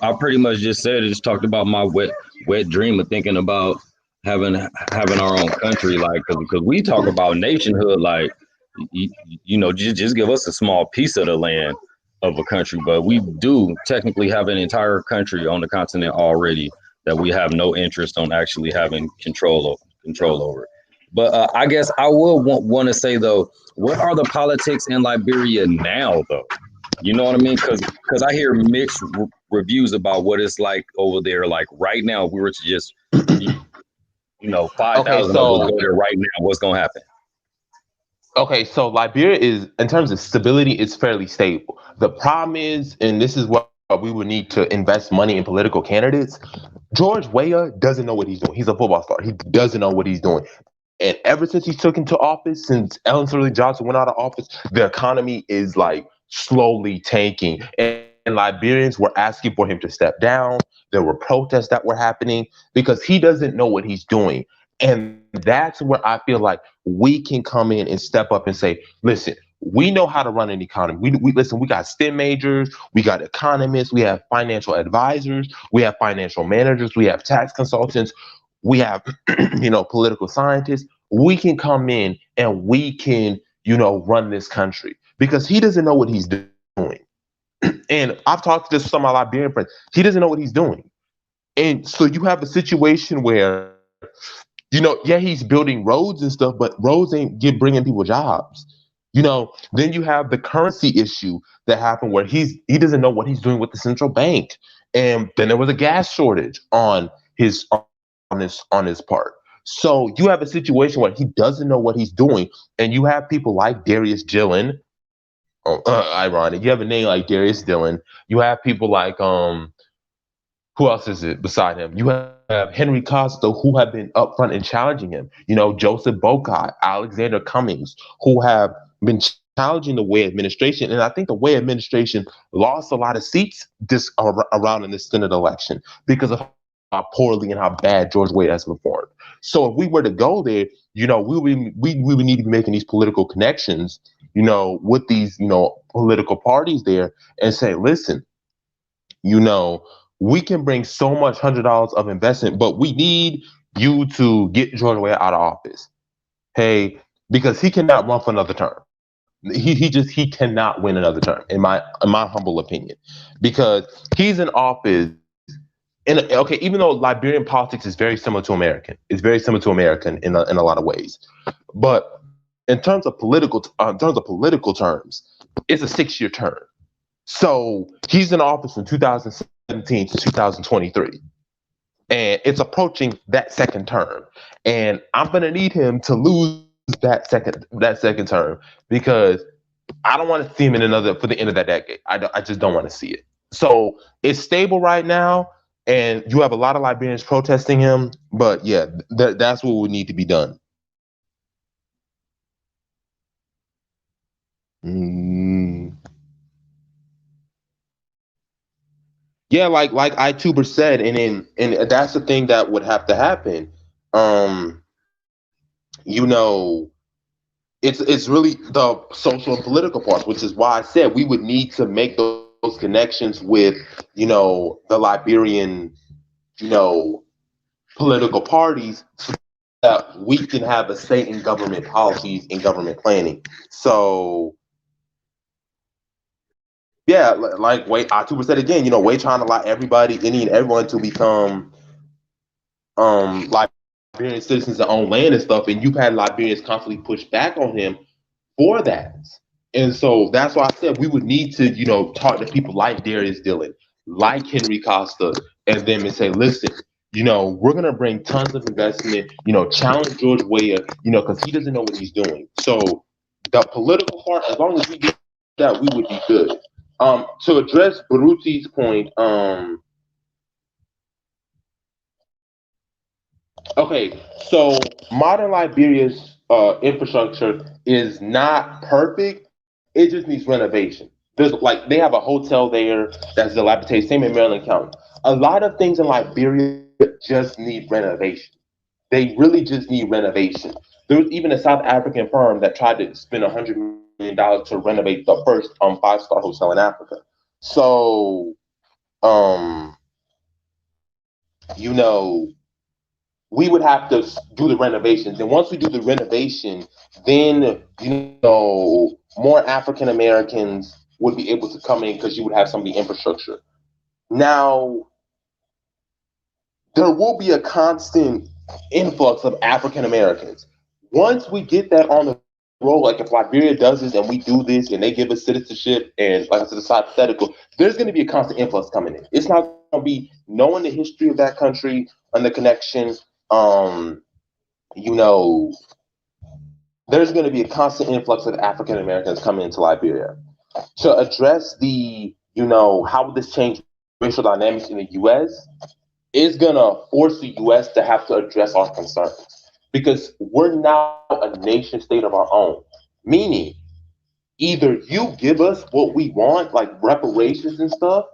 I pretty much just said it. Just talked about my wet dream of thinking about having our own country, like because we talk about nationhood, like just give us a small piece of the land of a country, but we do technically have an entire country on the continent already that we have no interest on actually having control over. But I guess I will want to say though, what are the politics in Liberia now though? You know what I mean? Because I hear mixed reviews about what it's like over there. Like right now, if we were to just, 5,000 of us go there right now, what's gonna happen? Okay, so Liberia is, in terms of stability, it's fairly stable. The problem is, and this is what we would need to invest money in political candidates. George Weah doesn't know what he's doing. He's a football star. He doesn't know what he's doing. And ever since he took into office, since Ellen Shirley Johnson went out of office, the economy is like slowly tanking. And Liberians were asking for him to step down. There were protests that were happening because he doesn't know what he's doing. And that's where I feel like we can come in and step up and say, listen, we know how to run an economy. We listen, we got STEM majors, we got economists, we have financial advisors, we have financial managers, we have tax consultants, we have, political scientists. We can come in and we can, run this country because he doesn't know what he's doing. And I've talked to some of my Liberian friends. He doesn't know what he's doing. And so you have a situation where, yeah, he's building roads and stuff, but roads ain't bringing people jobs. Then you have the currency issue that happened where he doesn't know what he's doing with the central bank. And then there was a gas shortage on his part. So you have a situation where he doesn't know what he's doing, and you have people like Darius Dillon. Ironic. You have a name like Darius Dillon. You have people like who else is it beside him? You have Henry Costa, who have been upfront and challenging him. Joseph Bokai, Alexander Cummings, who have been challenging the Way administration. And I think the Way administration lost a lot of seats around in this Senate election because of how poorly and how bad George Weah has performed. So if we were to go there, we would need to be making these political connections, with these, political parties there and say, listen, we can bring so much $100 of investment, but we need you to get George Weah out of office. Hey, because he cannot run for another term. He cannot win another term, in my humble opinion, because he's in office. And okay, even though Liberian politics is very similar to American, it's very similar to American in a lot of ways, but in terms of political terms, it's a 6-year term. So he's in office from 2017 to 2023, and it's approaching that second term. And I'm gonna need him to lose that second term because I don't want to see him for the end of that decade. I just don't want to see it. So it's stable right now, and you have a lot of Liberians protesting him. But yeah, that's what would need to be done. Yeah, like iTuber said, and that's the thing that would have to happen. Um, you know, it's really the social and political parts, which is why I said we would need to make those connections with, the Liberian, political parties so that we can have a say in government policies and government planning. So yeah, like wait, October said again, Way trying to allow everyone to become Liberian citizens that own land and stuff, and you've had Liberians constantly push back on him for that. And so that's why I said we would need to, talk to people like Darius Dillon, like Henry Costa, and them and say, listen, we're gonna bring tons of investment, challenge George Weah, because he doesn't know what he's doing. So the political part, as long as we get that, we would be good. To address Baruti's point, okay, so modern Liberia's infrastructure is not perfect. It just needs renovation. There's like they have a hotel there that's dilapidated. Same in Maryland County. A lot of things in Liberia just need renovation. They really just need renovation. There was even a South African firm that tried to spend $100 million to renovate the first 5-star hotel in Africa. So, um, you know, we would have to do the renovations. And once we do the renovation, then more African Americans would be able to come in because you would have some of the infrastructure. Now, there will be a constant influx of African Americans. Once we get that on the roll, like if Liberia does this and we do this and they give us citizenship and like I said, it's hypothetical, there's going to be a constant influx coming in. It's not going to be knowing the history of that country and the connection. Um, you know, there's going to be a constant influx of African Americans coming into Liberia. To address the, how would this change racial dynamics in the U.S., is going to force the U.S. to have to address our concerns because we're now a nation state of our own. Meaning, either you give us what we want, like reparations and stuff,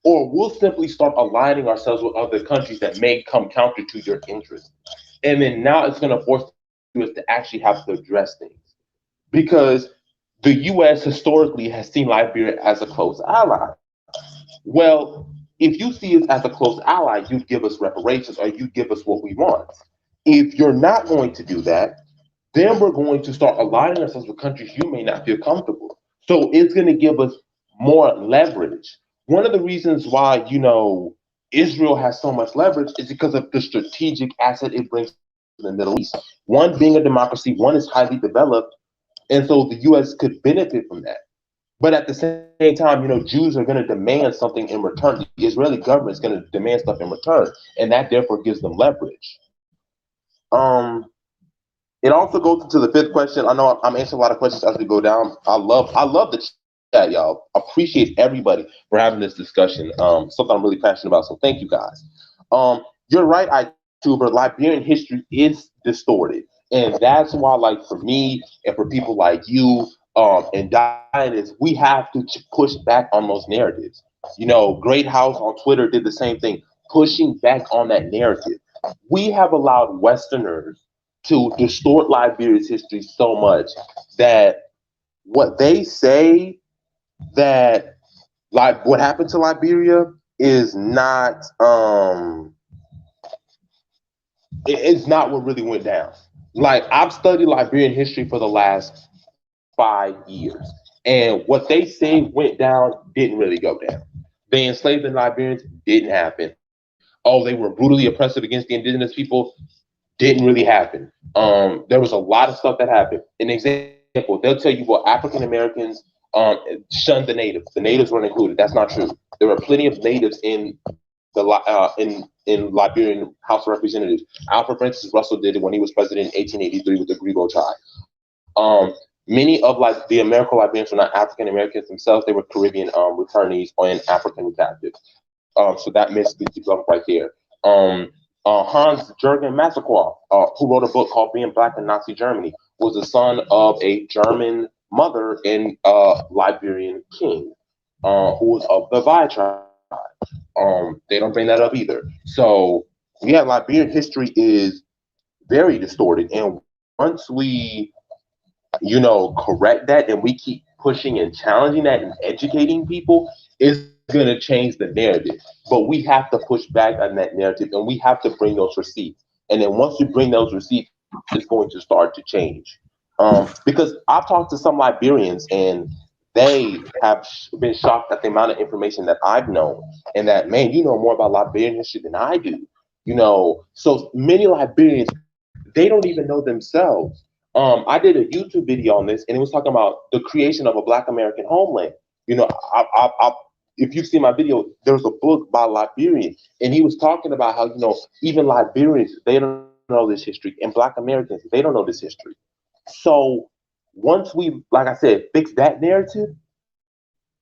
or we'll simply start aligning ourselves with other countries that may come counter to your interests. And then now it's going to force us to actually have to address things because the U.S. historically has seen Liberia as a close ally. Well, if you see us as a close ally, you'd give us reparations or you'd give us what we want. If you're not going to do that, then we're going to start aligning ourselves with countries you may not feel comfortable. So it's going to give us more leverage. One of the reasons why, Israel has so much leverage is because of the strategic asset it brings to the Middle East. One, being a democracy, one is highly developed, and so the U.S. could benefit from that. But at the same time, Jews are going to demand something in return. The Israeli government is going to demand stuff in return, and that therefore gives them leverage. Um, it also goes into the fifth question. I know I'm answering a lot of questions as we go down. I love the chat, y'all. Appreciate everybody for having this discussion. Something I'm really passionate about. So thank you guys. You're right, iTuber. Liberian history is distorted, and that's why, like for me and for people like you, and Dianis, we have to push back on those narratives. Great House on Twitter did the same thing, pushing back on that narrative. We have allowed Westerners to distort Liberia's history so much that what they say that like what happened to Liberia is not it's not what really went down. Like I've studied Liberian history for the last 5 years, and what they say went down didn't really go down. They enslaved the Liberians didn't happen. Oh, they were brutally oppressive against the indigenous people didn't really happen. There was a lot of stuff that happened. An example, they'll tell you, well, African Americans shunned the natives. The natives weren't included. That's not true. There were plenty of natives in Liberian House of Representatives. Alfred Francis Russell did it when he was president in 1883 with the Grebo tribe. Many of like the American Liberians were not African Americans themselves; they were Caribbean returnees and African captives. So that missed the development right there. Hans Jürgen Massaquoi, who wrote a book called Being Black in Nazi Germany, was the son of a German mother and Liberian king, who was of the BAIO tribe. They don't bring that up either. So yeah, Liberian history is very distorted, and once we, correct that, and we keep pushing and challenging that and educating people, it's going to change the narrative. But we have to push back on that narrative, and we have to bring those receipts. And then once you bring those receipts, it's going to start to change. Because I've talked to some Liberians, and they have been shocked at the amount of information that I've known, and that, man, you know more about Liberian history than I do. So many Liberians, they don't even know themselves I did a YouTube video on this, and it was talking about the creation of a Black American homeland. You know, if you see my video, there's a book by Liberian, and he was talking about how, you know, even Liberians, they don't know this history, and Black Americans, they don't know this history. So once we, like I said, fix that narrative,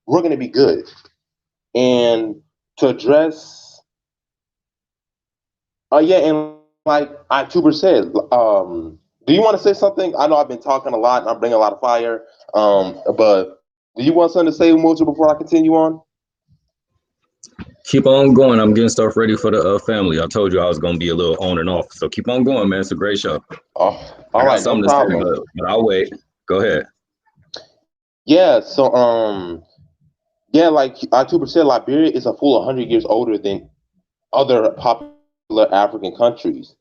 we're going to be good. And to address, yeah, and like Tuber said, do you want to say something? I know I've been talking a lot and I'm bringing a lot of fire, but do you want something to say, Mojo, before I continue on? Keep on going. I'm getting stuff ready for the family. I told you I was going to be a little on and off. So keep on going, man. It's a great show. Oh, all I got right, something no to say, problem. but I'll wait. Go ahead. Yeah, so yeah, like Tuber said, Liberia is a full 100 years older than other popular African countries.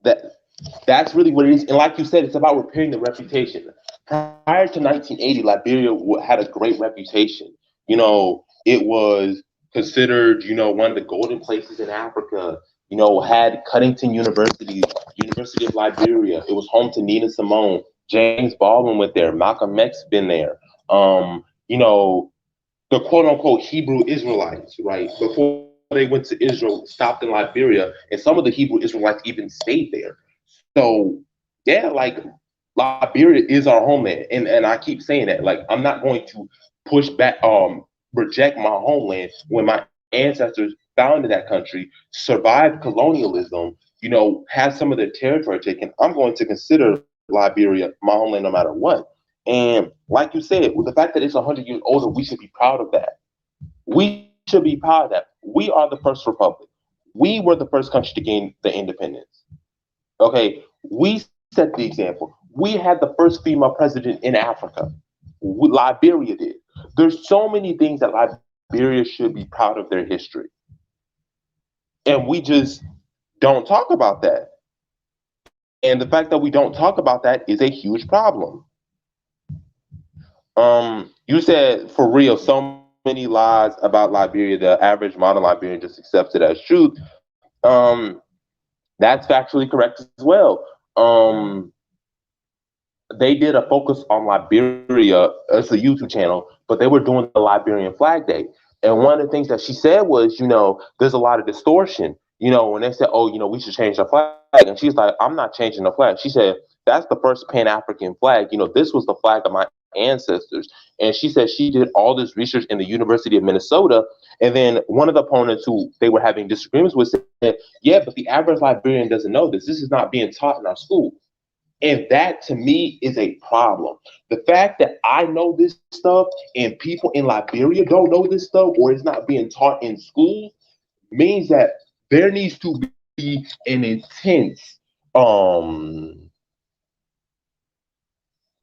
That that's really what it is. And like you said, it's about repairing the reputation. Prior to 1980, Liberia had a great reputation. You know, it was considered, you know, one of the golden places in Africa. You know, had Cuttington University, University of Liberia. It was home to Nina Simone. James Baldwin went there. Malcolm X been there. You know, the quote unquote Hebrew Israelites, right? Before they went to Israel, stopped in Liberia, and some of the Hebrew Israelites even stayed there. So, yeah, like Liberia is our homeland, and I keep saying that. Like, I'm not going to push back, reject my homeland when my ancestors founded that country, survived colonialism, you know, had some of their territory taken. I'm going to consider Liberia my homeland no matter what. And like you said, with the fact that it's 100 years older, we should be proud of that. We should be proud of that. We are the first republic. We were the first country to gain the independence. Okay, we set the example. We had the first female president in Africa. Liberia did. There's so many things that Liberia should be proud of their history, and we just don't talk about that. And the fact that we don't talk about that is a huge problem. You said for real, so many lies about Liberia. The average modern Liberian just accepts it as truth. That's factually correct as well. They did a focus on Liberia. It's a YouTube channel, but they were doing the Liberian Flag Day. And one of the things that she said was, you know, there's a lot of distortion. You know, when they said, oh, you know, we should change the flag. And she's like, I'm not changing the flag. She said, that's the first Pan African flag. You know, this was the flag of my ancestors. And she said she did all this research in the University of Minnesota. And then one of the opponents who they were having disagreements with said, yeah, but the average Liberian doesn't know this. This is not being taught in our school. And that to me is a problem. The fact that I know this stuff and people in Liberia don't know this stuff or it's not being taught in schools means that there needs to be an intense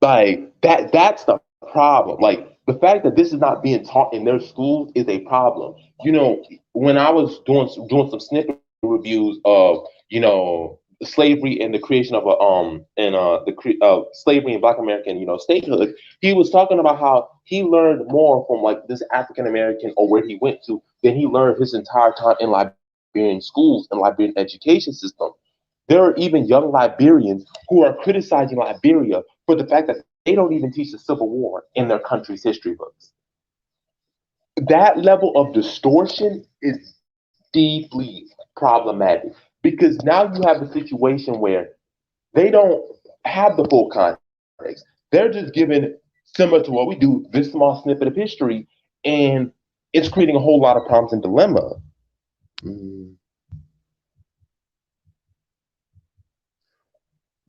like that's the problem. Like the fact that this is not being taught in their schools is a problem. You know, when I was doing some snippet reviews of, you know, slavery and the creation of a and slavery and Black American, you know, statehood, he was talking about how he learned more from like this African American or where he went to than he learned his entire time in Liberian schools and Liberian education system. There are even young Liberians who are criticizing Liberia for the fact that they don't even teach the Civil War in their country's history books. That level of distortion is deeply problematic because now you have a situation where they don't have the full context. They're just given, similar to what we do, this small snippet of history, and it's creating a whole lot of problems and dilemma.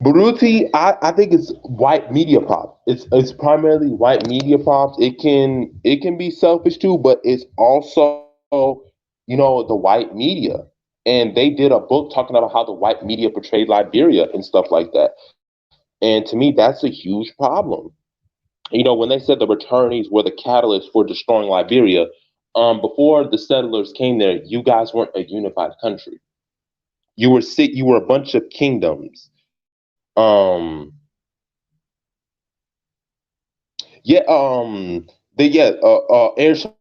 Baruti, I think it's white media props. It's primarily white media props. It can be selfish too, but it's also, you know, the white media. And they did a book talking about how the white media portrayed Liberia and stuff like that. And to me, that's a huge problem. You know, when they said the returnees were the catalyst for destroying Liberia, before the settlers came there, you guys weren't a unified country. You were a bunch of kingdoms. Yeah, Air Sharp.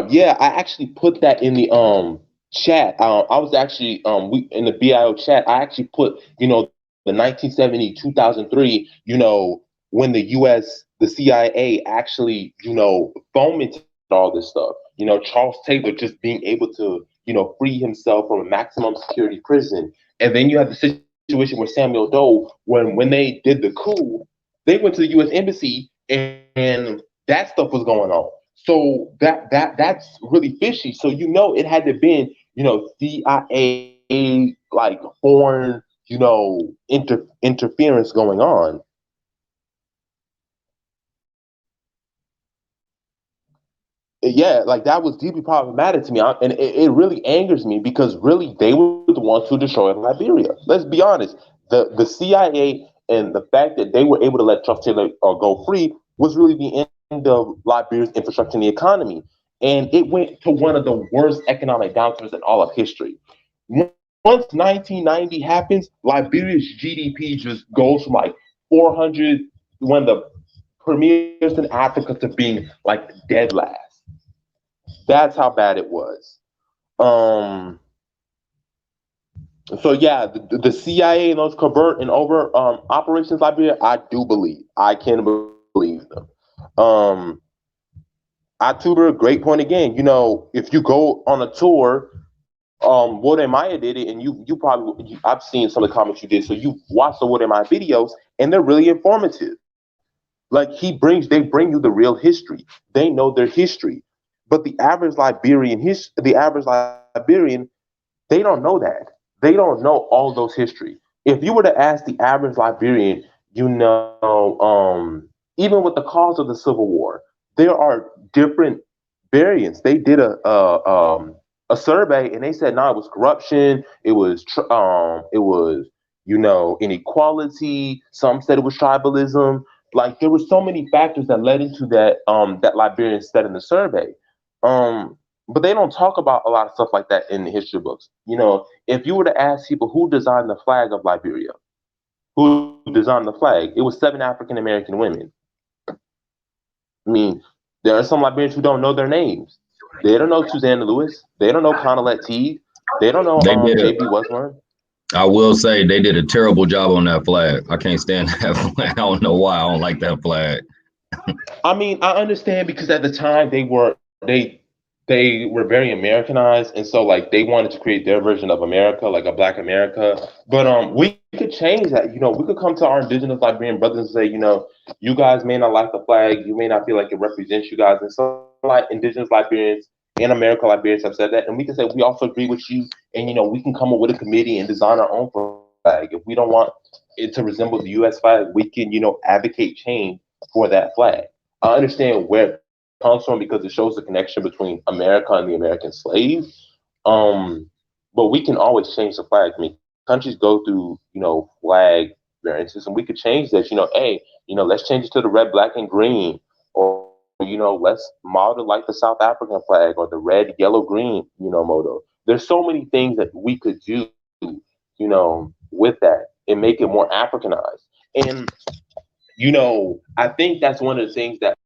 Yeah, I actually put that in the chat. I was actually we in the BIO chat. I actually put, you know, the the 1970, 2003, when the CIA actually, fomented all this stuff. Charles Taylor just being able to, free himself from a maximum security prison. And then you have the situation with Samuel Doe when they did the coup, they went to the U.S. embassy and that stuff was going on. So that's really fishy. So it had to been CIA like foreign interference going on. Yeah, like that was deeply problematic to me, and it really angers me because really they were the ones who destroyed Liberia. Let's be honest. The CIA and the fact that they were able to let Charles Taylor go free was really the end of Liberia's infrastructure and the economy, and it went to one of the worst economic downturns in all of history. Once 1990 happens, Liberia's GDP just goes from like 400, one of the premiers in Africa, to being like dead last. That's how bad it was. Um, so yeah, the CIA and those covert and over operations Liberia, I do believe. I can believe them. Um, October, great point again. If you go on a tour, Wood and Maya did it, and I've seen some of the comments you did, so you watched the Wood and Maya videos, and they're really informative. Like they bring you the real history. They know their history, but the average Liberian, they don't know that. They don't know all those history. If you were to ask the average Liberian, even with the cause of the Civil War, there are different variants. They did a survey and they said, no, it was corruption, it was inequality. Some said it was tribalism. Like there were so many factors that led into that Liberians said in the survey. But they don't talk about a lot of stuff like that in the history books. If you were to ask people who designed the flag of Liberia, who designed the flag, it was 7 African American women. I mean, there are some Liberians who don't know their names. They don't know Susanna Lewis. They don't know Conalette Teague. They don't know They did J.B. a. Westmoreland. I will say they did a terrible job on that flag. I can't stand that flag. I don't know why I don't like that flag. I mean, I understand because at the time they were very Americanized, and so like they wanted to create their version of America, like a Black America. But we could change that. We could come to our indigenous Liberian brothers and say, you guys may not like the flag, you may not feel like it represents you guys, and some like indigenous Liberians and American Liberians have said that, and we can say we also agree with you, and we can come up with a committee and design our own flag. If we don't want it to resemble the U.S. flag, we can advocate change for that flag. I understand where it comes from because it shows the connection between America and the American slave. Um, but we can always change the flag. I mean, countries go through, flag variances, and we could change that. Hey, let's change it to the red, black, and green, or let's model like the South African flag or the red, yellow, green, motto. There's so many things that we could do, with that and make it more Africanized. And I think that's one of the things that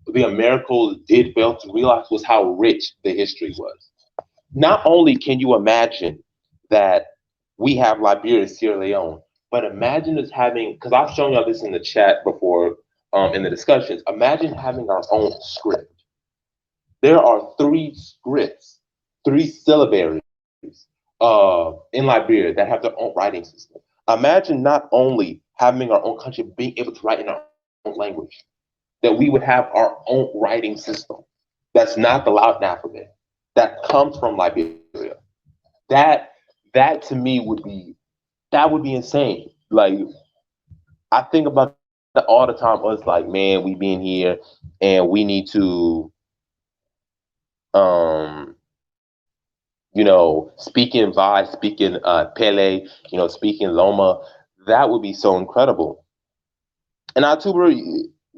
the Americans did fail to realize was how rich the history was. Not only can you imagine that we have Liberia and Sierra Leone, but imagine us having, because I've shown y'all this in the chat before, in the discussions, imagine having our own script. There are 3 scripts, 3 syllabaries in Liberia that have their own writing system. Imagine not only having our own country, being able to write in our own language, that we would have our own writing system that's not the Latin alphabet, that comes from Liberia. That that to me would be insane. Like I think about that all the time. Us like, man, we being here and we need to um speaking Vi, speaking Pele, speaking Loma, that would be so incredible. And October,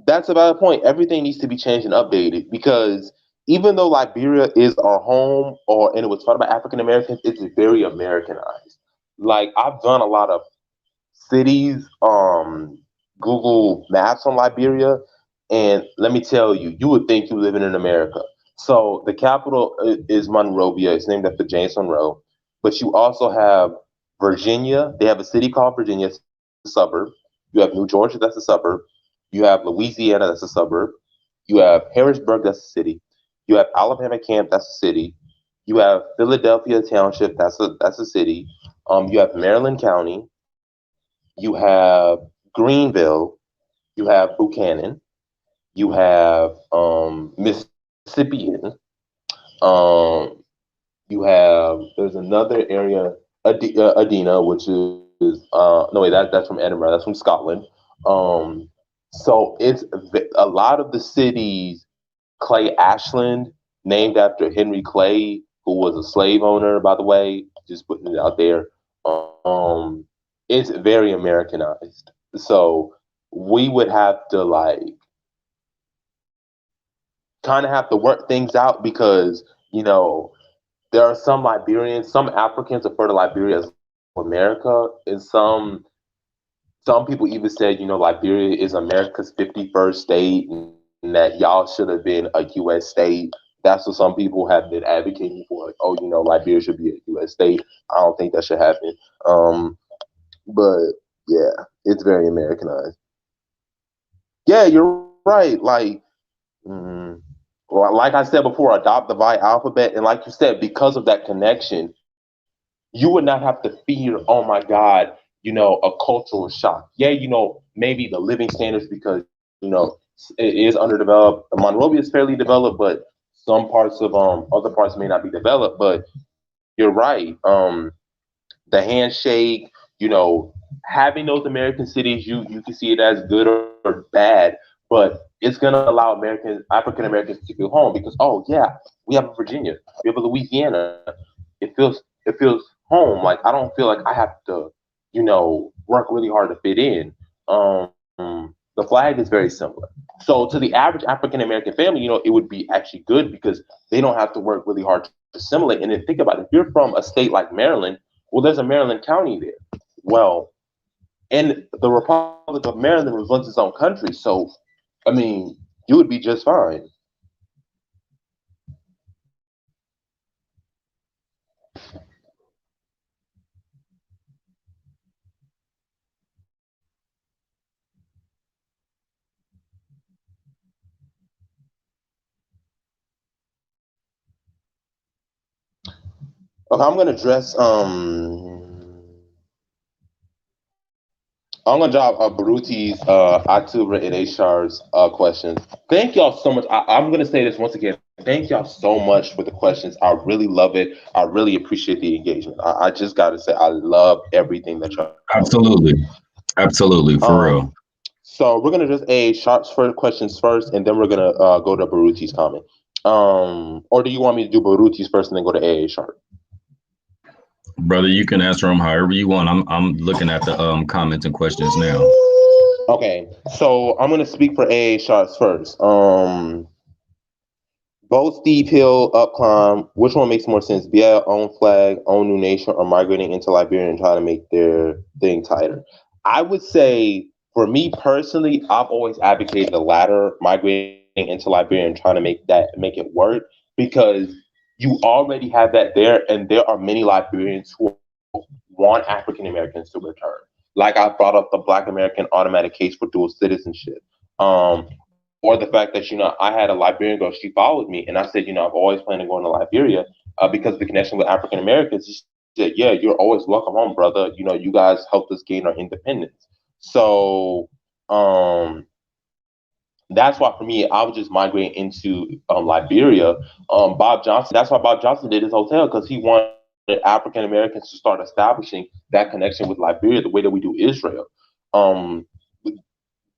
that's about the point. Everything needs to be changed and updated because even though Liberia is our home, and it was founded by African Americans, it's very Americanized. Like I've done a lot of cities, Google Maps on Liberia, and let me tell you, you would think you're living in America. So the capital is Monrovia. It's named after James Monroe. But you also have Virginia, they have a city called Virginia, it's a suburb. You have New Georgia, that's a suburb. You have Louisiana, that's a suburb. You have Harrisburg, that's a city. You have Alabama Camp, that's a city. You have Philadelphia Township, that's a city. You have Maryland County. You have Greenville. You have Buchanan. You have Mississippian. Um, you have there's another area, Adena, which is no wait, that's from Edinburgh. That's from Scotland. Um, so a lot of the cities. Clay Ashland, named after Henry Clay, who was a slave owner, by the way. Just putting it out there. It's very Americanized. So we would have to kind of have to work things out because there are some Liberians, some Africans refer to Liberia as America, and some people even said, Liberia is America's 51st state and that y'all should have been a U.S. state. That's what some people have been advocating for. Like, oh, Liberia should be a U.S. state. I don't think that should happen. But yeah, it's very Americanized. Yeah, you're right. Mm, well, like I said before, adopt the Vi alphabet. And like you said, because of that connection, you would not have to fear, oh my God, a cultural shock. Yeah, maybe the living standards because, it is underdeveloped. Monrovia is fairly developed, but some parts of other parts may not be developed. But you're right. The handshake, having those American cities, you can see it as good or bad, but it's gonna allow African Americans to feel home because yeah, we have a Virginia, we have a Louisiana. It feels home. Like I don't feel like I have to, work really hard to fit in. The flag is very similar. So to the average African American family, it would be actually good because they don't have to work really hard to assimilate. And then think about it, if you're from a state like Maryland, well, there's a Maryland County there. Well, and the Republic of Maryland runs its own country, so I mean, you would be just fine. Okay, I'm gonna drop Baruti's, Atuba, and Ashar's questions. Thank y'all so much. I'm gonna say this once again. Thank y'all so much for the questions. I really love it. I really appreciate the engagement. I just gotta say I love everything that y'all do. Absolutely. Absolutely. For Um, real. so we're gonna just a Sharps for questions first, and then we're gonna go to Baruti's comment. Or do you want me to do Baruti's first and then go to A Sharp? Brother, you can answer them however you want. I'm looking at the comments and questions now. Okay, so I'm gonna speak for A Sharps first. Both steep hill, up climb. Which one makes more sense? Be our own flag, own new nation, or migrating into Liberia and trying to make their thing tighter? I would say, for me personally, I've always advocated the latter, migrating into Liberia and trying to make it work because you already have that there, and there are many Liberians who want African Americans to return. Like I brought up the Black American automatic case for dual citizenship. Or the fact that I had a Liberian girl, she followed me, and I said, I've always planned on going to Liberia because of the connection with African Americans. She said, yeah, you're always welcome home, brother. You guys helped us gain our independence. So that's why for me, I was just migrating into Liberia. Bob Johnson, that's why Bob Johnson did his hotel because he wanted African Americans to start establishing that connection with Liberia the way that we do Israel. Um,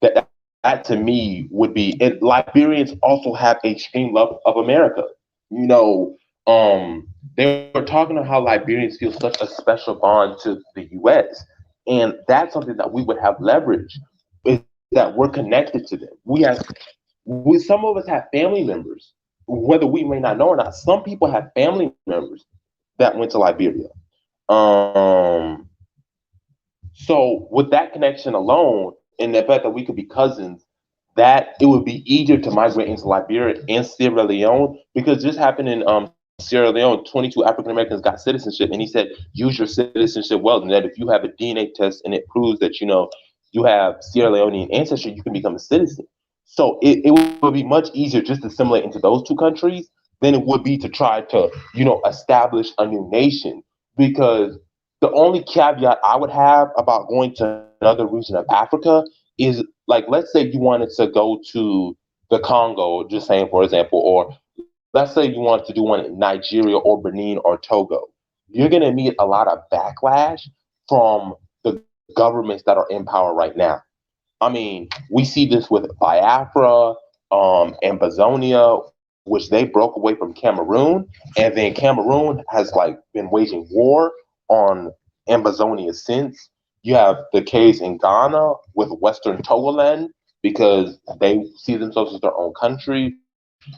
that to me would be, and Liberians also have a extreme love of America. You know, they were talking about how Liberians feel such a special bond to the U.S. And that's something that we would have leverage is that we're connected to them. Some of us have family members, whether we may not know or not. Some people have family members that went to Liberia. Um, so with that connection alone, and the fact that we could be cousins, that it would be easier to migrate into Liberia and Sierra Leone because this happened in Sierra Leone, 22 African Americans got citizenship, and he said, use your citizenship well, and that if you have a DNA test and it proves that you have Sierra Leonean ancestry, you can become a citizen. So it would be much easier just to assimilate into those two countries than it would be to try to establish a new nation. Because the only caveat I would have about going to another region of Africa is, like, let's say you wanted to go to the Congo, just saying for example, or let's say you want to do one in Nigeria or Benin or Togo. You're going to meet a lot of backlash from the governments that are in power right now. I mean, we see this with Biafra and Bazonia, which they broke away from Cameroon, and then Cameroon has like been waging war on Ambazonia since. You have the case in Ghana with Western Togoland because they see themselves as their own country.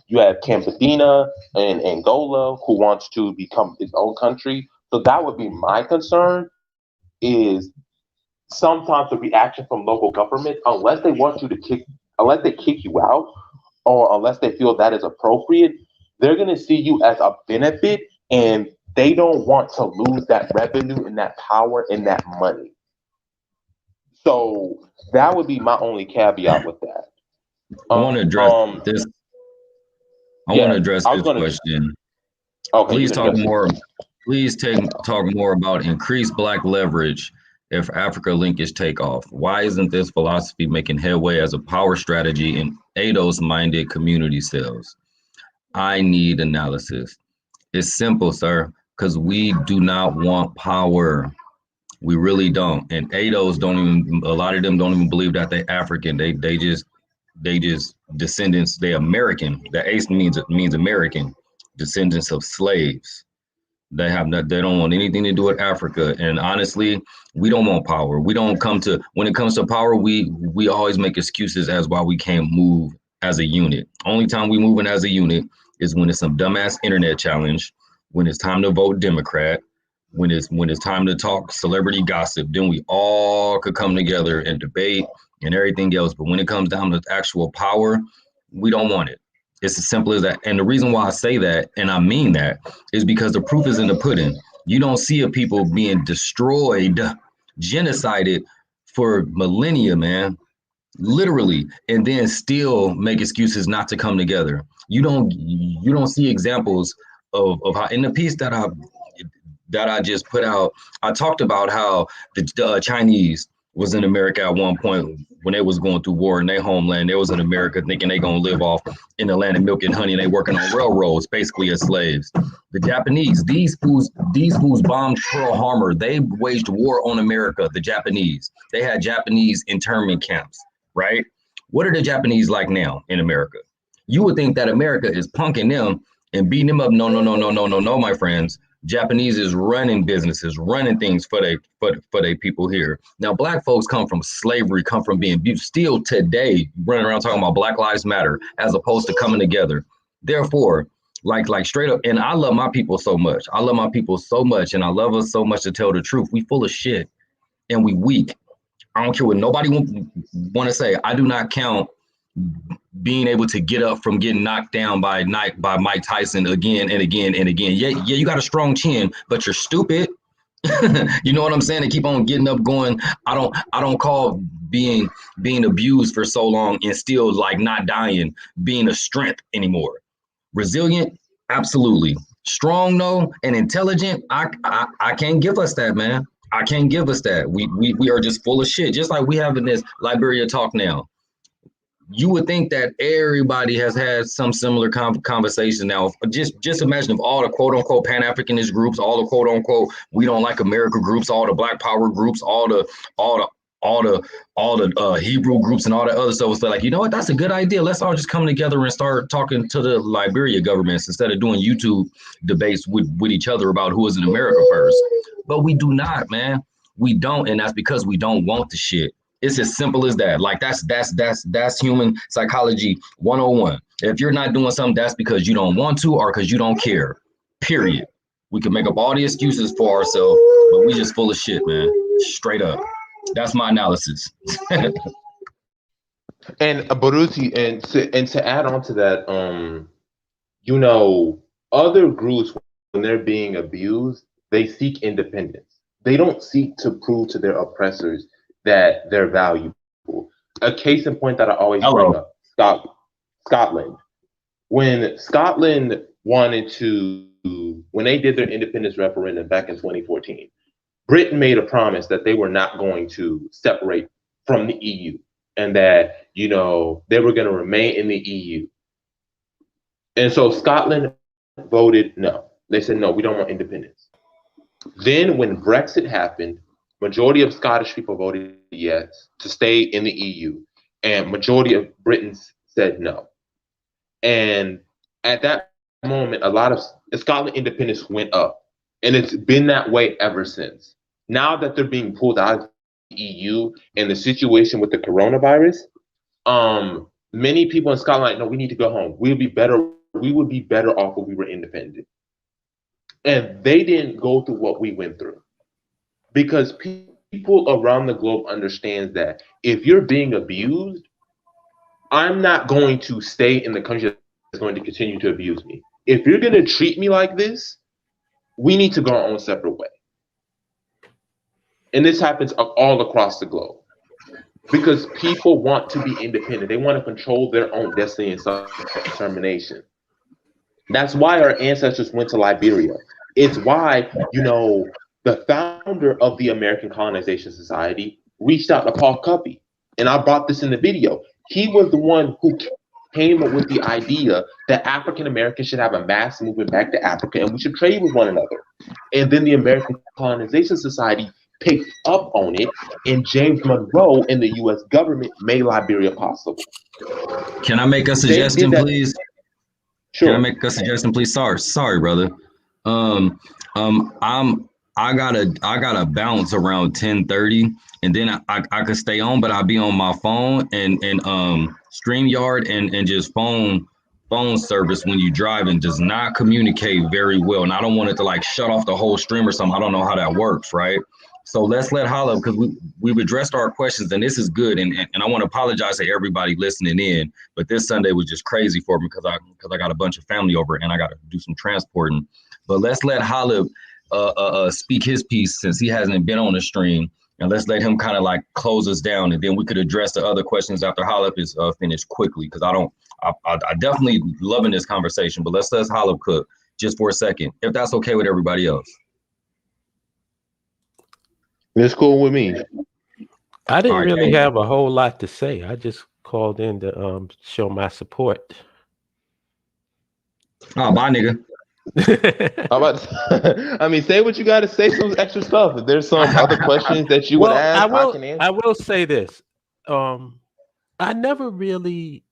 You have Campedina and Angola who wants to become its own country. So that would be my concern is sometimes the reaction from local government, unless they kick you out or unless they feel that is appropriate, they're going to see you as a benefit, and they don't want to lose that revenue and that power and that money. So that would be my only caveat with that. I want to address Um, this. I want yeah, to address I was this going to. question. Okay, you Please can talk address more. it. Please talk more about increased Black leverage if Africa linkage take off. Why isn't this philosophy making headway as a power strategy in ADOS-minded community cells? I need analysis. It's simple, sir, because we do not want power. We really don't. And ADOS don't even. A lot of them don't even believe that they're African. They just descendants. They American. The ACE means American, descendants of slaves. They don't want anything to do with Africa. And honestly, we don't want power. We don't come to when it comes to power, we always make excuses as why we can't move as a unit. Only time we moving as a unit is when it's some dumbass internet challenge, when it's time to vote Democrat, when it's time to talk celebrity gossip, then we all could come together and debate and everything else. But when it comes down to actual power, we don't want it. It's as simple as that. And the reason why I say that, and I mean that, is because the proof is in the pudding. You don't see a people being destroyed, genocided for millennia, man, literally, and then still make excuses not to come together. You don't see examples of how in the piece that I just put out, I talked about how the Chinese was in America at one point when they was going through war in their homeland. They was in America thinking they gonna live off in the land of milk and honey, and they working on railroads, basically as slaves. The Japanese, these fools bombed Pearl Harbor. They waged war on America. The Japanese, they had Japanese internment camps, right? What are the Japanese like now in America? You would think that America is punking them and beating them up. No, no, no, no, no, no, no, my friends. Japanese is running businesses, running things for they people here. Now, black folks come from slavery, come from being abused. Still today, running around talking about Black Lives Matter as opposed to coming together. Therefore, like straight up, and I love my people so much. I love my people so much, and I love us so much to tell the truth. We full of shit and we weak. I don't care what nobody want to say. I do not count being able to get up from getting knocked down by Mike Tyson again and again and again. Yeah, you got a strong chin, but you're stupid. You know what I'm saying? And keep on getting up, going. I don't call being abused for so long and still like not dying being a strength anymore. Resilient, absolutely. Strong, no, and intelligent. I can't give us that, man. I can't give us that. We are just full of shit. Just like we having this Liberia talk now. You would think that everybody has had some similar conversation now. Just imagine if all the quote unquote Pan-Africanist groups, all the quote unquote we don't like America groups, all the Black Power groups, all the Hebrew groups and all that other stuff was like, you know what, that's a good idea. Let's all just come together and start talking to the Liberia governments instead of doing YouTube debates with each other about who is in America first. But we do not, man. We don't, and that's because we don't want the shit. It's as simple as that. Like that's human psychology 101. If you're not doing something, that's because you don't want to or because you don't care. Period. We can make up all the excuses for ourselves, but we just full of shit, man. Straight up. That's my analysis. And Baruti, and to add on to that, you know, Other groups, when they're being abused, they seek independence. They don't seek to prove to their oppressors that they're valuable. A case in point that I always bring Hello. up, Scotland. When Scotland wanted when they did their independence referendum back in 2014, Britain made a promise that they were not going to separate from the EU and that, they were going to remain in the EU. And so Scotland voted no. They said, no, we don't want independence. Then when Brexit happened, majority of Scottish people voted yes to stay in the EU, and majority of Britons said no. And at that moment, a lot of Scotland independence went up, and it's been that way ever since. Now that they're being pulled out of the EU and the situation with the coronavirus, many people in Scotland are like, no, we need to go home. We would be better. We would be better off if we were independent. And they didn't go through what we went through, because people around the globe understand that if you're being abused, I'm not going to stay in the country that's going to continue to abuse me. If you're going to treat me like this, we need to go our own separate way. And this happens all across the globe because people want to be independent. They want to control their own destiny and self-determination. That's why our ancestors went to Liberia. It's why, the founder of the American Colonization Society reached out to Paul Cuppy. And I brought this in the video. He was the one who came up with the idea that African Americans should have a mass movement back to Africa and we should trade with one another. And then the American Colonization Society picked up on it, and James Monroe and the U.S. government made Liberia possible. Can I make a suggestion, please? Sure. Can I make a suggestion, please? Sorry, brother. I gotta bounce around 10:30, and then I could stay on, but I'll be on my phone and StreamYard and just phone service when you drive and does not communicate very well, and I don't want it to like shut off the whole stream or something. I don't know how that works, right? So let's let Holla, because we've addressed our questions, and this is good. And I want to apologize to everybody listening in, but this Sunday was just crazy for me because I got a bunch of family over and I got to do some transporting. But let's let Holla speak his piece since he hasn't been on the stream, and let's let him kind of like close us down, and then we could address the other questions after Holla is finished quickly, because I definitely loving this conversation. But let's Holla cook just for a second, if that's okay with everybody else. It's cool with me. I didn't really have a whole lot to say. I just called in to show my support. Oh, bye, nigga. Say what you got to say, some extra stuff. If there's some other questions that you would ask, I can answer. I will say this. I never really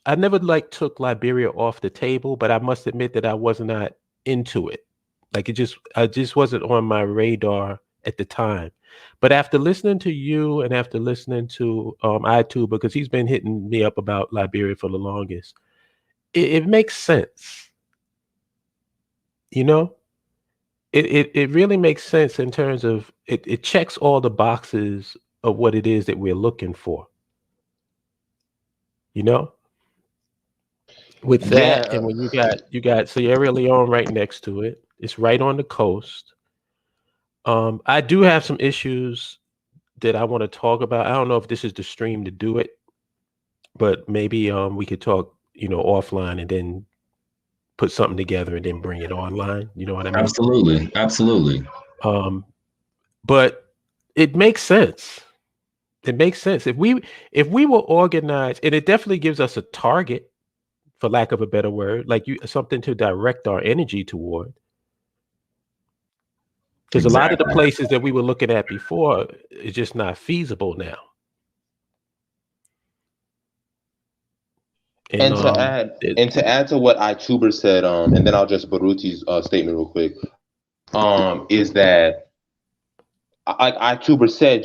I never took Liberia off the table, but I must admit that I was not into it. I just wasn't on my radar at the time. But after listening to you and after listening to I2, because he's been hitting me up about Liberia for the longest, it makes sense. It really makes sense in terms of it checks all the boxes of what it is that we're looking for. With that, and when you got Sierra Leone right next to it. It's right on the coast. I do have some issues that I want to talk about. I don't know if this is the stream to do it, but maybe we could talk, offline and then put something together and then bring it online. You know what I mean? Absolutely. But it makes sense. It makes sense. If we were organized, and it definitely gives us a target, for lack of a better word, something to direct our energy toward. Because a lot of the places that we were looking at before is just not feasible now. And to add to what iTuber said, and then I'll just Baruti's statement real quick, is that like iTuber said,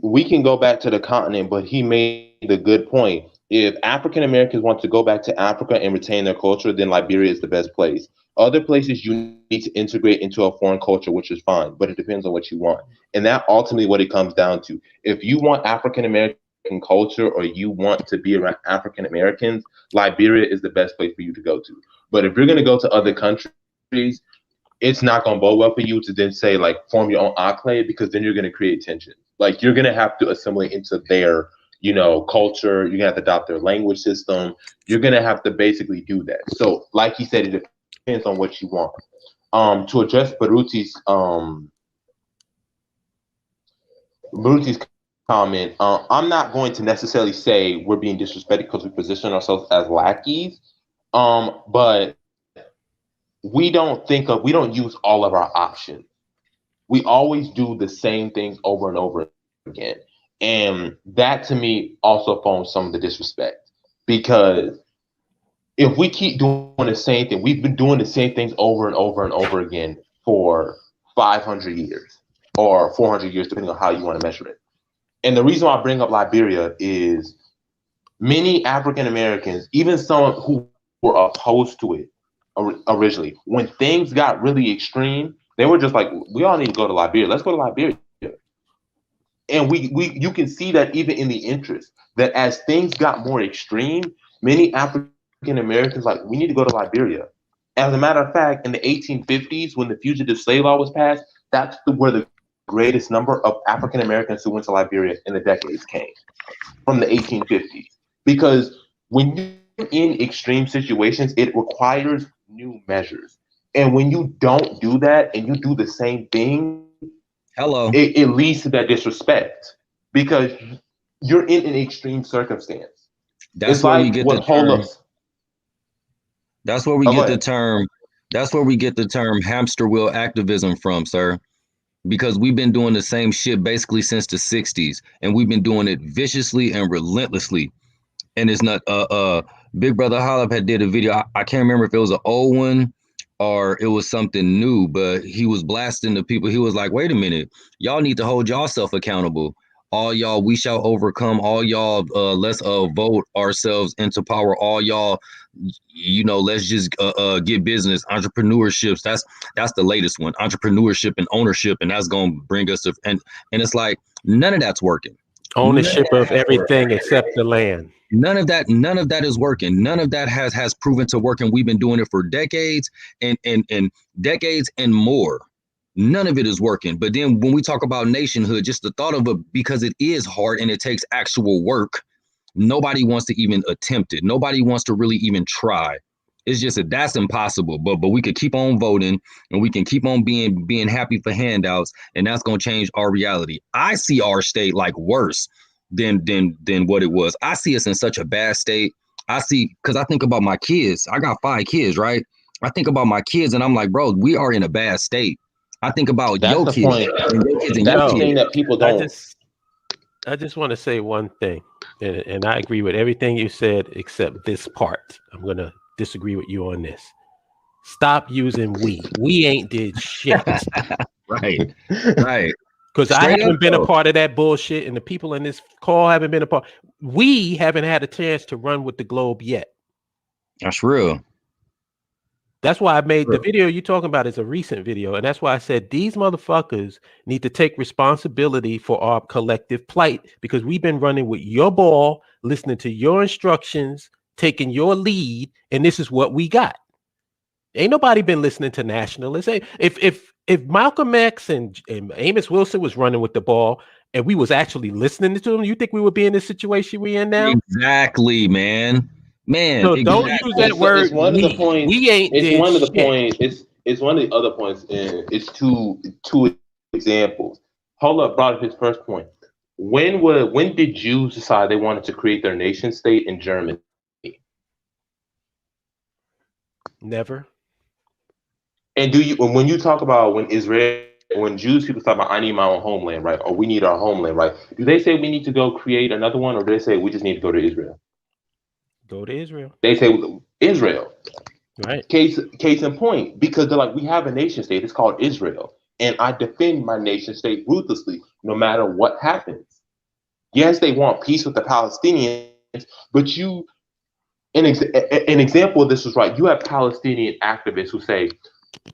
we can go back to the continent, but he made the good point. If African Americans want to go back to Africa and retain their culture, then Liberia is the best place. Other places you need to integrate into a foreign culture, which is fine, but it depends on what you want. And that ultimately what it comes down to. If you want African American culture or you want to be around African Americans, Liberia is the best place for you to go to. But if you're going to go to other countries, it's not going to bode well for you to then say, like, form your own enclave, because then you're going to create tension. Like, you're going to have to assimilate into their, you know, culture. You're going to have to adopt their language system. You're going to have to basically do that. So, like he said, it depends on what you want. To address Baruti's comment, I'm not going to necessarily say we're being disrespected because we position ourselves as lackeys, but we don't use all of our options. We always do the same things over and over again. And that, to me, also forms some of the disrespect. Because if we keep doing the same thing, we've been doing the same things over and over and over again for 500 years or 400 years, depending on how you want to measure it. And the reason why I bring up Liberia is many African Americans, even some who were opposed to it originally, when things got really extreme, they were just like, we all need to go to Liberia. Let's go to Liberia. And you can see that even in the interest, that as things got more extreme, many African Americans like, we need to go to Liberia. As a matter of fact, in the 1850s, when the Fugitive Slave Law was passed, that's where the greatest number of African Americans who went to Liberia in the decades came, from the 1850s. Because when you're in extreme situations, it requires new measures. And when you don't do that and you do the same thing, it leads to that disrespect, because you're in an extreme circumstance. That's where we get the term. That's where we get the term. That's where we get the term hamster wheel activism from, sir. Because we've been doing the same shit basically since the 60s, and we've been doing it viciously and relentlessly. And it's not Big Brother Hollop had did a video. I can't remember if it was an old one or it was something new, but he was blasting the people. He was like, wait a minute, y'all need to hold yourself accountable. All y'all, we shall overcome. All y'all, let's vote ourselves into power. All y'all, you know, let's just get business. Entrepreneurships, that's the latest one. Entrepreneurship and ownership, and that's gonna bring us to, and it's like none of that's working. Ownership of everything except the land. None of that is working. None of that has proven to work, and we've been doing it for decades and decades and more. None of it is working. But then when we talk about nationhood, just the thought of it, because it is hard and it takes actual work, nobody wants to even attempt it. Nobody wants to really even try. It's just that's impossible. But we could keep on voting, and we can keep on being happy for handouts, and that's gonna change our reality. I see our state like worse than what it was. I see us in such a bad state. I see, because I think about my kids. I got 5 kids, right? I think about my kids, and I'm like, bro, we are in a bad state. I think about your kids. And your kids and that's your the kids. thing that people don't. I just want to say one thing, and I agree with everything you said except this part. I'm going to disagree with you on this. Stop using we. We ain't did shit. Right. Because I haven't been a part of that bullshit, and the people in this call haven't been a part. We haven't had a chance to run with the globe yet. That's real. That's why I made the video you're talking about is a recent video. And that's why I said these motherfuckers need to take responsibility for our collective plight, because we've been running with your ball, listening to your instructions, taking your lead, and this is what we got. Ain't nobody been listening to nationalists. If Malcolm X and Amos Wilson was running with the ball and we was actually listening to them, you think we would be in this situation we in now? Exactly, man. So exactly. don't use that word. It's one of the points. We ain't. It's one of the shit. points. It's one of the other points. And it's two examples. Holla brought up his first point. When did Jews decide they wanted to create their nation state in Germany? Never. And when you talk about when Jews people talk about I need my own homeland, right? Or we need our homeland, right? Do they say we need to go create another one, or do they say we just need to go to Israel? Go to Israel. They say Israel. Right. Case in point, because they're like, we have a nation state. It's called Israel. And I defend my nation state ruthlessly, no matter what happens. Yes, they want peace with the Palestinians, but an example of this is right. You have Palestinian activists who say,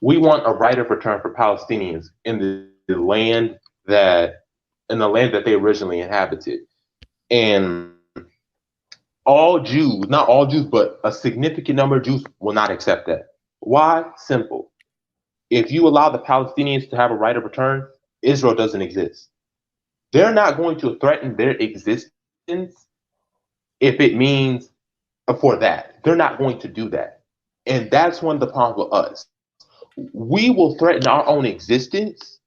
we want a right of return for Palestinians in the land that they originally inhabited. And all Jews, not all Jews, but a significant number of Jews will not accept that. Why? Simple. If you allow the Palestinians to have a right of return, Israel doesn't exist. They're not going to threaten their existence if it means for that. They're not going to do that. And that's one of the problems with us. We will threaten our own existence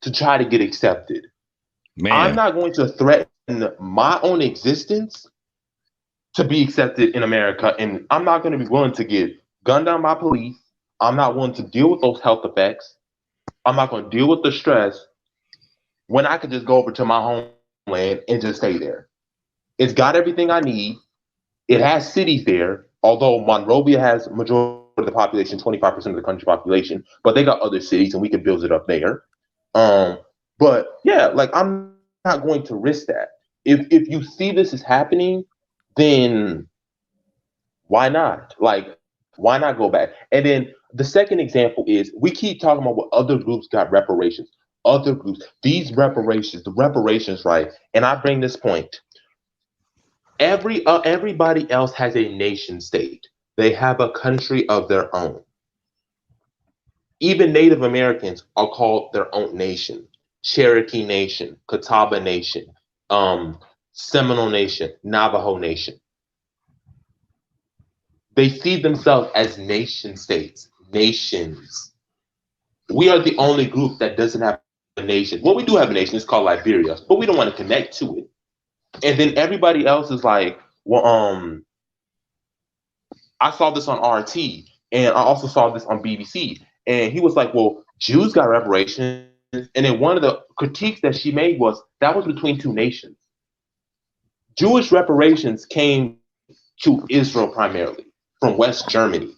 to try to get accepted. Man. I'm not going to threaten my own existence to be accepted in America. And I'm not going to be willing to get gunned down by police. I'm not willing to deal with those health effects. I'm not going to deal with the stress when I could just go over to my homeland and just stay there. It's got everything I need. It has cities there, although Monrovia has majority of the population, 25% of the country's population, but they got other cities and we can build it up there. But yeah, like I'm not going to risk that. If you see this is happening, then why not? Like, why not go back? And then the second example is we keep talking about what other groups got reparations. Other groups, these reparations, the reparations, right? And I bring this point. Everybody else has a nation state. They have a country of their own. Even Native Americans are called their own nation. Cherokee Nation, Catawba Nation, Seminole Nation, Navajo Nation. They see themselves as nation states, nations. We are the only group that doesn't have a nation. Well, we do have a nation. It's called Liberia, but we don't want to connect to it. And then everybody else is like, well, I saw this on RT, and I also saw this on BBC. And he was like, well, Jews got reparations. And then one of the critiques that she made was that was between two nations. Jewish reparations came to Israel primarily from West Germany.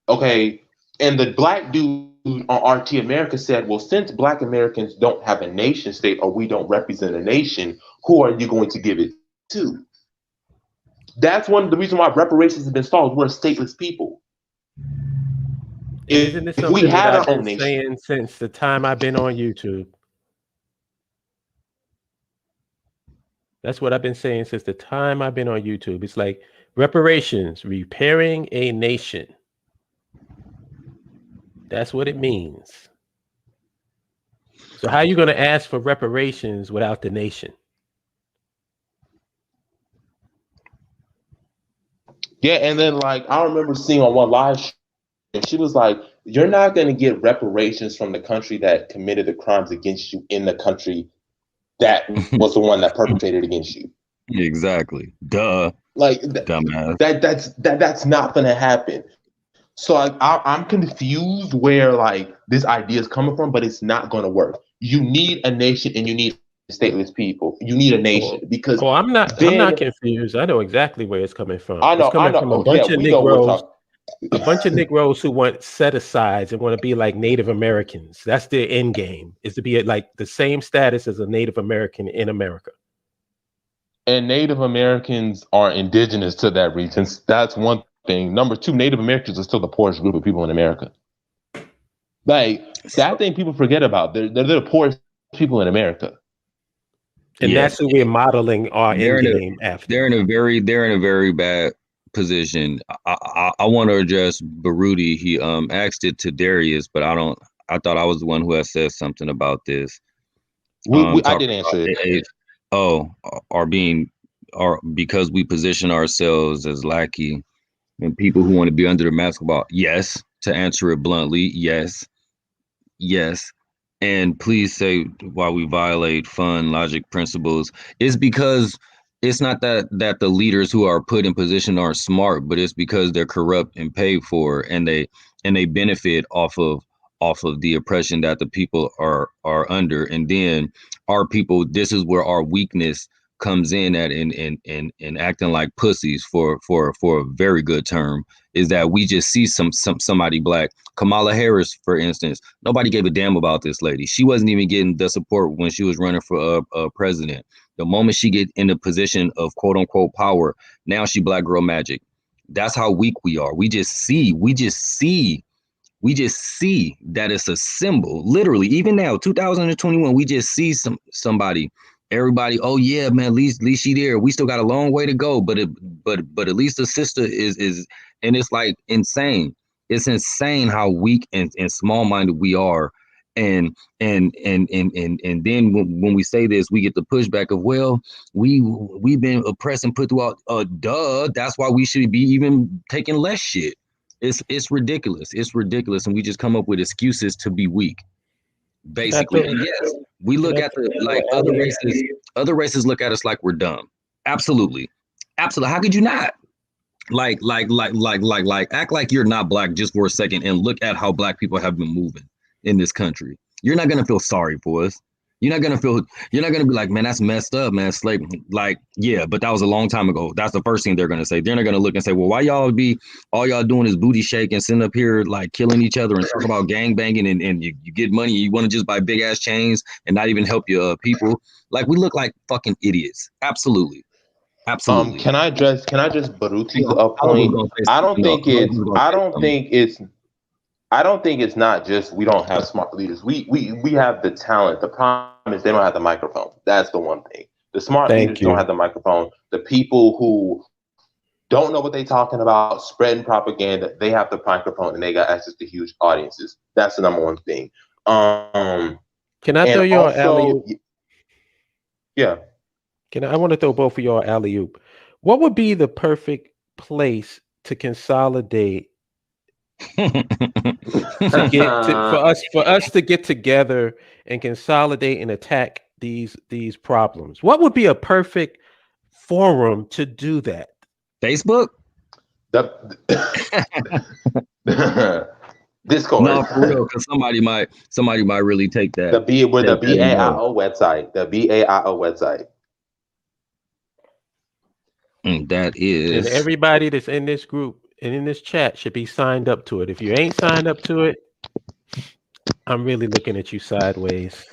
Okay, and the black dude on RT America said, well, since Black Americans don't have a nation state or we don't represent a nation, who are you going to give it to? That's one of the reasons why reparations have been stalled. We're a stateless people. Isn't it something we had that our I've own been nation saying since the time I've been on YouTube? That's what I've been saying since the time I've been on YouTube. It's like reparations, repairing a nation. That's what it means. So how are you going to ask for reparations without the nation? Yeah, and then like I remember seeing on one live stream, she was like, you're not going to get reparations from the country that committed the crimes against you in the country that was the one that perpetrated against you. Exactly. Duh. Like dumbass. That's not going to happen. So I'm confused where like this idea is coming from, but it's not going to work. You need a nation and you need stateless people. You need a nation because I'm not confused. I know exactly where it's coming from. I know. It's coming from a bunch of Negroes. A bunch of Negroes who want set-asides and want to be like Native Americans. That's their end game, is to be at like the same status as a Native American in America. And Native Americans are indigenous to that region. That's one thing. Number two, Native Americans are still the poorest group of people in America. Like that thing people forget about. They're the poorest people in America. And that's who we're modeling our end game after. They're in a very bad position. I want to address Baruti. He asked it to Darius, but I thought I was the one who had said something about this. I didn't answer it. Because we position ourselves as lackey and people who want to be under the basketball. Yes, to answer it bluntly, yes. And please say why we violate fun logic principles. It's because it's not that the leaders who are put in position are smart, but it's because they're corrupt and paid for, and they benefit off of the oppression that the people are under. And then our people, this is where our weakness comes in at and acting like pussies for a very good term, is that we just see somebody black. Kamala Harris, for instance, nobody gave a damn about this lady. She wasn't even getting the support when she was running for president. The moment she get in the position of quote unquote power, now she black girl magic. That's how weak we are. We just see that it's a symbol. Literally, even now, 2021, we just see somebody Everybody, oh yeah, man, at least she there. We still got a long way to go, but at least the sister is, and it's like insane. It's insane how weak and small minded we are, and then when we say this, we get the pushback of, well, we've been oppressed and put throughout. Duh, that's why we should be even taking less shit. It's ridiculous. It's ridiculous, and we just come up with excuses to be weak. Basically, and yes, we look at the like other races. Other races look at us like we're dumb. Absolutely, absolutely. How could you not? Like, act like you're not black just for a second, and look at how black people have been moving in this country. You're not gonna feel sorry for us. You're not gonna be like, man, that's messed up, man. Slavery, like, yeah, but that was a long time ago. That's the first thing they're gonna say. They're not gonna look and say, well, why all y'all doing is booty shake and sitting up here like killing each other and talk about gang banging and you get money. You want to just buy big ass chains and not even help your people. Like, we look like fucking idiots. Absolutely. Absolutely. Can I just Baruti's point? I don't think it's not just we don't have smart leaders. We have the talent. The problem is they don't have the microphone. That's the one thing. The smart leaders don't have the microphone. The people who don't know what they're talking about, spreading propaganda, they have the microphone and they got access to huge audiences. That's the number one thing. Can I throw you an alley-oop? Yeah. I want to throw both of y'all alley-oop. What would be the perfect place to consolidate for us to get together and consolidate and attack these problems? What would be a perfect forum to do that? Facebook? Discord. No, for real, because somebody might really take that. The BAIO website. The BAIO website. And that is. And everybody that's in this group and in this chat should be signed up to it. If you ain't signed up to it, I'm really looking at you sideways.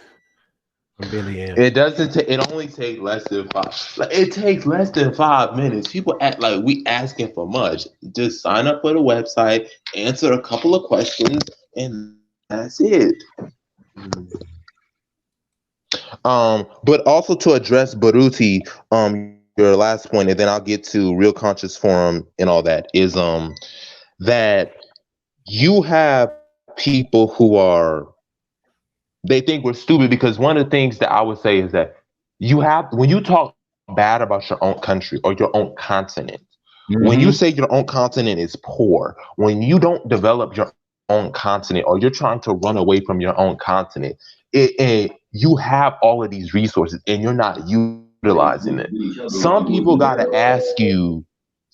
I really am. It doesn't. It only takes less than 5. Like, it takes less than 5 minutes. People act like we asking for much. Just sign up for the website, answer a couple of questions, and that's it. But also to address Baruti, your last point, and then I'll get to Real Conscious Forum and all that, is that you have people who they think we're stupid, because one of the things that I would say is that when you talk bad about your own country or your own continent, when you say your own continent is poor, when you don't develop your own continent or you're trying to run away from your own continent, you have all of these resources and you're not utilizing it. Some people got to ask you,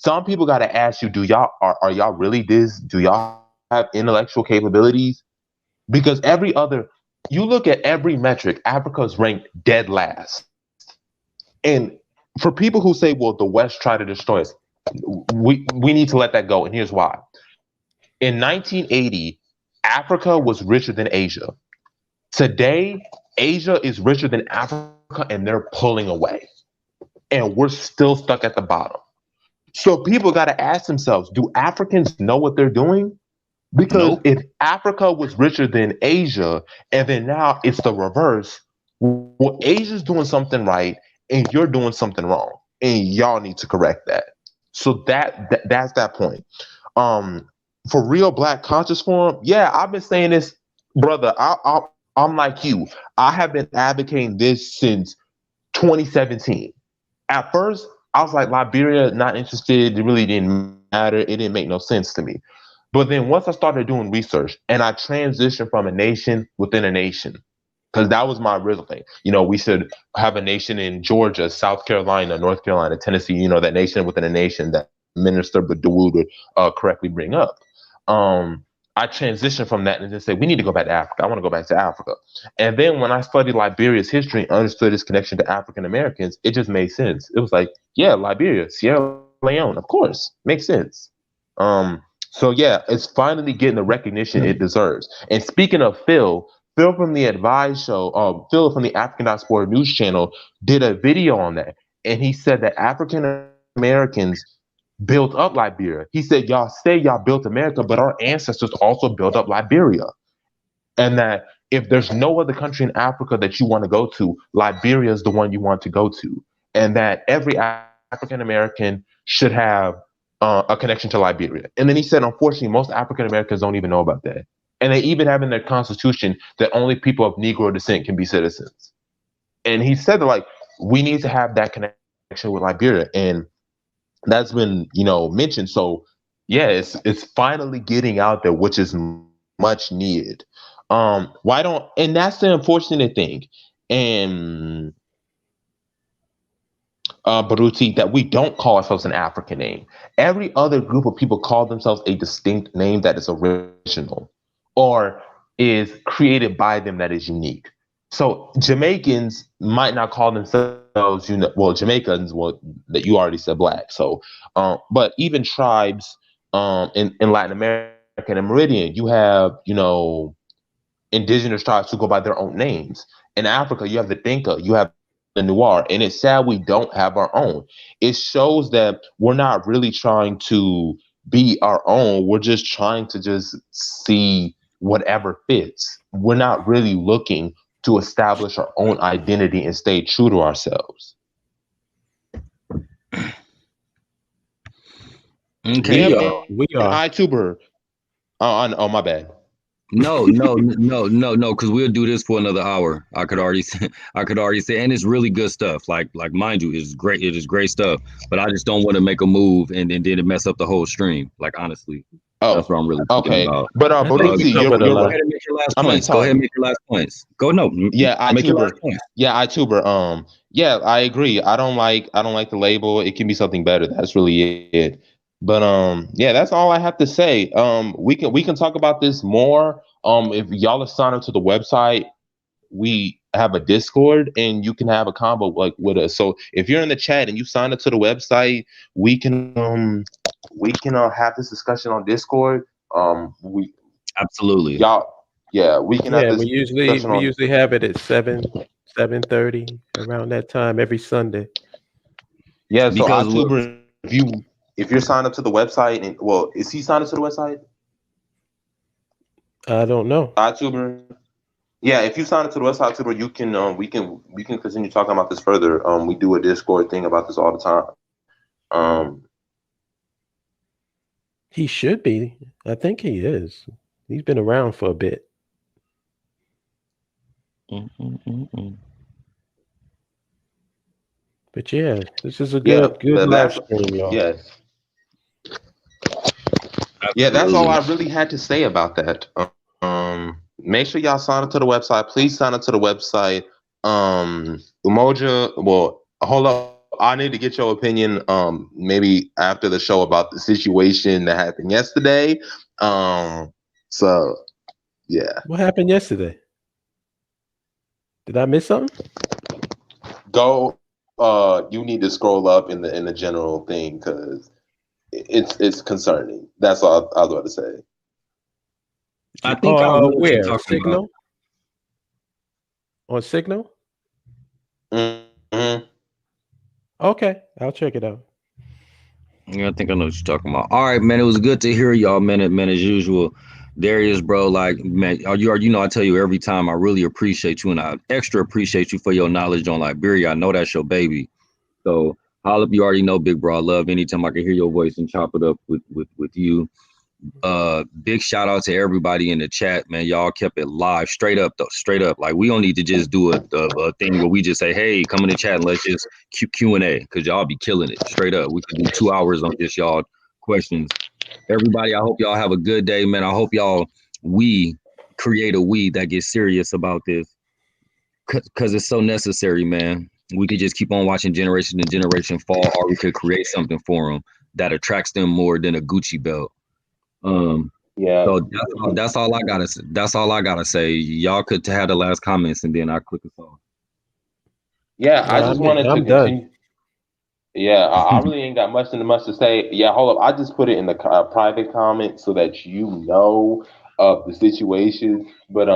are y'all really this? Do y'all have intellectual capabilities? Because you look at every metric, Africa's ranked dead last. And for people who say, well, the West tried to destroy us, we need to let that go. And here's why. In 1980, Africa was richer than Asia. Today, Asia is richer than Africa and they're pulling away. And we're still stuck at the bottom. So people got to ask themselves, do Africans know what they're doing? Because if Africa was richer than Asia, and then now it's the reverse, well, Asia's doing something right, and you're doing something wrong, and y'all need to correct that. So that's that point. For Real Black Conscious Forum, yeah, I've been saying this, brother. I'm like you. I have been advocating this since 2017. At first, I was like, Liberia, not interested. It really didn't matter. It didn't make no sense to me. But then once I started doing research and I transitioned from a nation within a nation, because that was my original thing. We should have a nation in Georgia, South Carolina, North Carolina, Tennessee, that nation within a nation that Minister Dawood would correctly bring up. I transitioned from that and just said, we need to go back to Africa. I want to go back to Africa. And then when I studied Liberia's history and understood its connection to African Americans, it just made sense. It was like, yeah, Liberia, Sierra Leone, of course, makes sense. So yeah, it's finally getting the recognition it deserves. And speaking of Phil from the Advise show, Phil from the African Diaspora News Channel did a video on that. And he said that African Americans built up Liberia. He said, y'all say y'all built America, but our ancestors also built up Liberia. And that if there's no other country in Africa that you want to go to, Liberia is the one you want to go to, and that every African American should have a connection to Liberia. And then he said, unfortunately, most African Americans don't even know about that. And they even have in their constitution that only people of Negro descent can be citizens. And he said that, like, we need to have that connection with Liberia. And that's been, mentioned. So yeah, it's finally getting out there, which is much needed. And that's the unfortunate thing. And Baruti, that we don't call ourselves an African name. Every other group of people call themselves a distinct name that is original or is created by them that is unique. So Jamaicans might not call themselves, Jamaicans, that you already said black. So, but even tribes in Latin America and in Meridian, you have, indigenous tribes who go by their own names. In Africa, you have the Dinka, you have the Noir, and it's sad we don't have our own. It shows that we're not really trying to be our own. We're just trying to just see whatever fits. We're not really looking to establish our own identity and stay true to ourselves. Okay. We are. iTuber. Oh, my bad. No, because we'll do this for another hour. I could already say, and it's really good stuff. Like mind you, it's great. It is great stuff. But I just don't want to make a move and then it mess up the whole stream. Like honestly, that's what I'm really thinking about. But Baruti, go ahead and make your last points. Go ahead and make your last points. Make your last points. Yeah, iTuber. Yeah, I agree. I don't like the label. It can be something better. That's really it. But yeah, that's all I have to say. We can talk about this more. If y'all are signed up to the website, we have a Discord and you can have a combo like with us. So if you're in the chat and you sign up to the website, we can have this discussion on Discord. We absolutely we can have this. We usually have it at 7:30 around that time every Sunday. Yeah, so October, if you're signed up to the website, and is he signed up to the website? I don't know. iTuber. Yeah, if you sign up to the website, iTuber, you can we can continue talking about this further. We do a Discord thing about this all the time. He should be. I think he is. He's been around for a bit. But yeah, this is a good live stream, y'all. Yes. Yeah, that's all I really had to say about that. Make sure y'all sign up to the website. Please sign up to the website. Umoja, hold up. I need to get your opinion maybe after the show about the situation that happened yesterday. So yeah. What happened yesterday? Did I miss something? Go you need to scroll up in the general thing because it's concerning. That's all I was about to say. I think where Signal? On Signal? Mm-hmm. Okay, I'll check it out. Yeah, I think I know what you're talking about. All right, man. It was good to hear y'all, man, as usual. Darius, bro, like, man, I tell you every time, I really appreciate you, and I extra appreciate you for your knowledge on Liberia. I know that's your baby. So, holla, you already know, big bro. I love anytime I can hear your voice and chop it up with you. Big shout out to everybody in the chat, man. Y'all kept it live, straight up. Like, we don't need to just do a thing where we just say, hey, come in the chat and let's just Q&A, because y'all be killing it straight up. We can do 2 hours on just y'all questions. Everybody, I hope y'all have a good day, man. I hope we create a we that gets serious about this, because it's so necessary, man. We could just keep on watching generation to generation fall, or we could create something for them that attracts them more than a Gucci belt. Yeah. So that's all I gotta say. That's all I gotta say. Y'all could have the last comments and then I click us off. Yeah, I just wanted to continue. Yeah, I really ain't got much to say. Yeah, hold up. I just put it in the private comment so that you know of the situation. But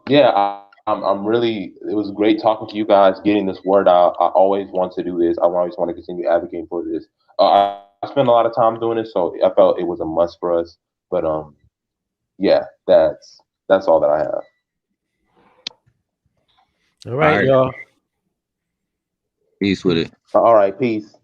yeah, I'm really. It was great talking to you guys, getting this word out. I always want to do this. I always want to continue advocating for this. I spent a lot of time doing this, so I felt it was a must for us. But yeah, that's all that I have. All right, right. y'all. Peace with it. All right, peace.